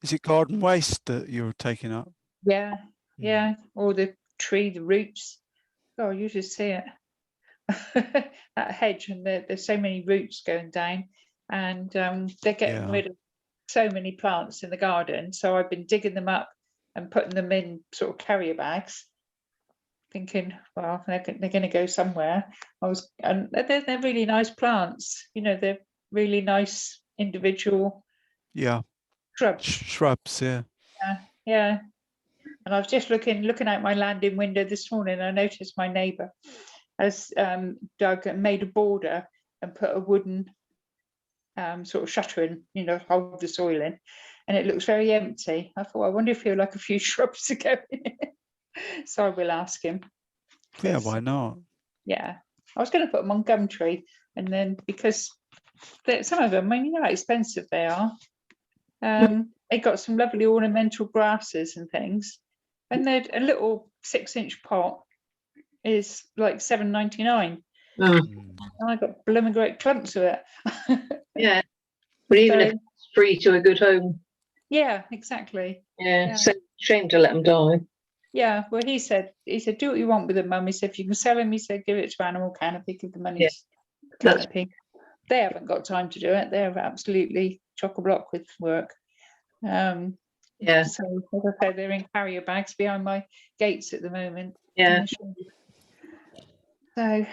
Is it garden waste that you're taking up? Yeah, yeah. Or the tree, the roots. Oh, you should see it. That hedge, and there's so many roots going down, and they're getting Yeah. rid of so many plants in the garden. So I've been digging them up and putting them in sort of carrier bags, thinking, well, they're going to go somewhere. And they're really nice plants. You know, they're really nice individual Yeah. shrubs. Shrubs, yeah. Yeah. And I was just looking out my landing window this morning. I noticed my neighbour has dug and made a border and put a wooden sort of shutter in, you know, hold the soil in, and it looks very empty. I thought, I wonder if he'll like a few shrubs to go in it. So I will ask him. Yeah, why not? Yeah, I was going to put them on Gumtree, and then because some of them, I mean, you know how expensive they are. They got some lovely ornamental grasses and things, and they're a little 6-inch pot is like $7.99. And I got blooming great clumps of it. Yeah. But even So- if it's free to a good home. Yeah, exactly. Yeah. Yeah. So shame to let them die. Yeah, well, he said, do what you want with them, Mum. He said, if you can sell them, he said, give it to Animal Canopy, give the money Yeah, to that's- Canopy. They haven't got time to do it. They're absolutely chock-a-block with work. Yeah. So, as I said, they're in carrier bags behind my gates at the moment. Yeah. So,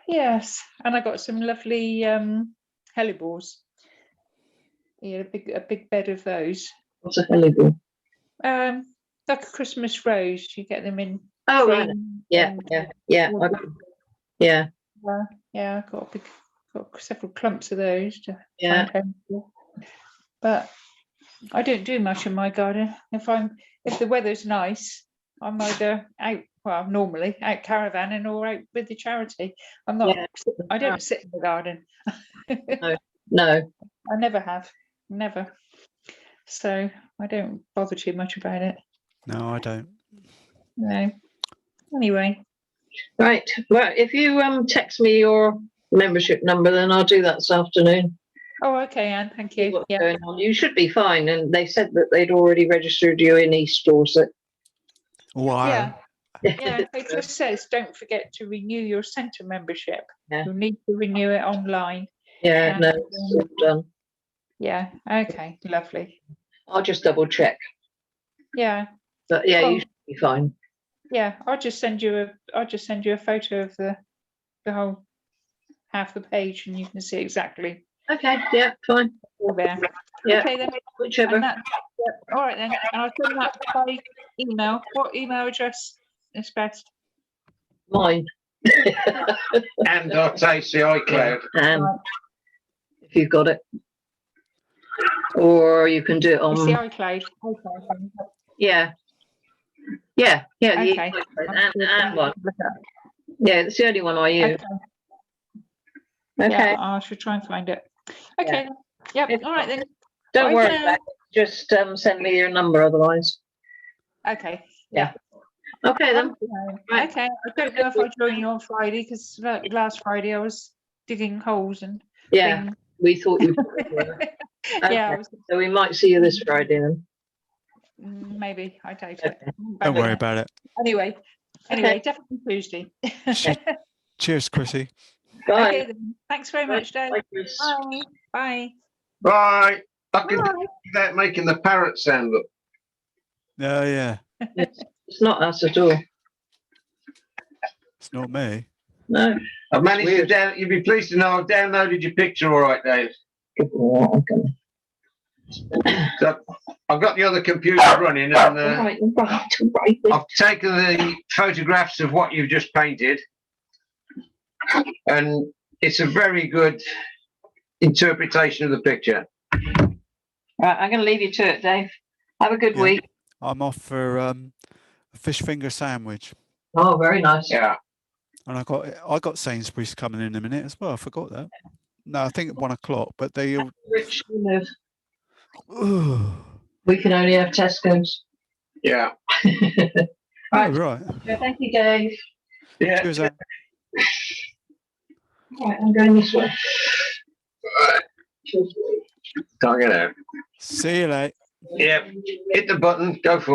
yes, and I got some lovely hellebores. Yeah, a big bed of those. What's a hellebore? Like a Christmas rose. You get them in. Oh, right. cream Yeah. and- Yeah. Yeah. Yeah. Yeah, I got several clumps of those to Yeah. find home for. But I don't do much in my garden. If the weather's nice, I'm either out, well, normally out caravanning or out with the charity. I'm not. Yeah. I don't sit in the garden. No. I never have, never. So I don't bother too much about it. No, I don't. No. Anyway. Right. Well, if you text me your membership number, then I'll do that this afternoon. Oh, okay, Anne. Thank See you. what's Yeah. going on. You should be fine. And they said that they'd already registered you in East Dorset. Wow. Yeah. Yeah, it just says don't forget to renew your centre membership. Yeah. You'll need to renew it online. Yeah. And, No, it's all done. Yeah, okay, lovely. I'll just double check. Yeah, But yeah, Oh. you should be fine. yeah. I'll just send you a photo of the whole half the page, and you can see exactly Okay. Yeah. Fine. all there. Yeah. Okay then. Whichever. And all right then. And I'll send that by email. What email address is best? Mine. And I'll taste the iCloud. If you've got it. Or you can do it It's the on. iCloud. Okay. Yeah. Yeah, the Okay. and one. Yeah, it's the only one I use. Okay. Okay. Yeah, I should try and find it. Okay. Yep. If All right then. Don't Bye worry for now. about it. Just send me your number otherwise. Okay. Yeah. Okay then. Right. Okay. I don't know if I'll join you on Friday because last Friday I was digging holes and Yeah, things. we thought you were. Yeah, I Okay, was, so we might see you this Friday then. maybe. I doubt it. Okay. Don't worry about it. Anyway, definitely Tuesday. Cheers, Chrissy. Bye. Okay, then. Thanks very much, Dave. Bye, Chris. Bye. Bye. Right. I can Bye. do that making the parrot sound up. Oh, yeah. It's not us at all. It's not me. No. I've managed Weird. to you'll be pleased to know I've downloaded your picture all right, Dave. Okay. So I've got the other computer running and Right. I've taken the photographs of what you've just painted, and it's a very good interpretation of the picture. Right, I'm going to leave you to it, Dave. Have a good Yeah. week. I'm off for a fish finger sandwich. Oh, very nice. Yeah. And I got Sainsbury's coming in a minute as well. I forgot that. No, I think at 1 o'clock, but they all. Rich, we live. Oh, We can only have Tesco's. Yeah. Right. right. Thank you, Dave. Yeah. Cheers, Anne. Right, I'm going this way. Can't get out. See you later. Yeah. Hit the button. Go for it.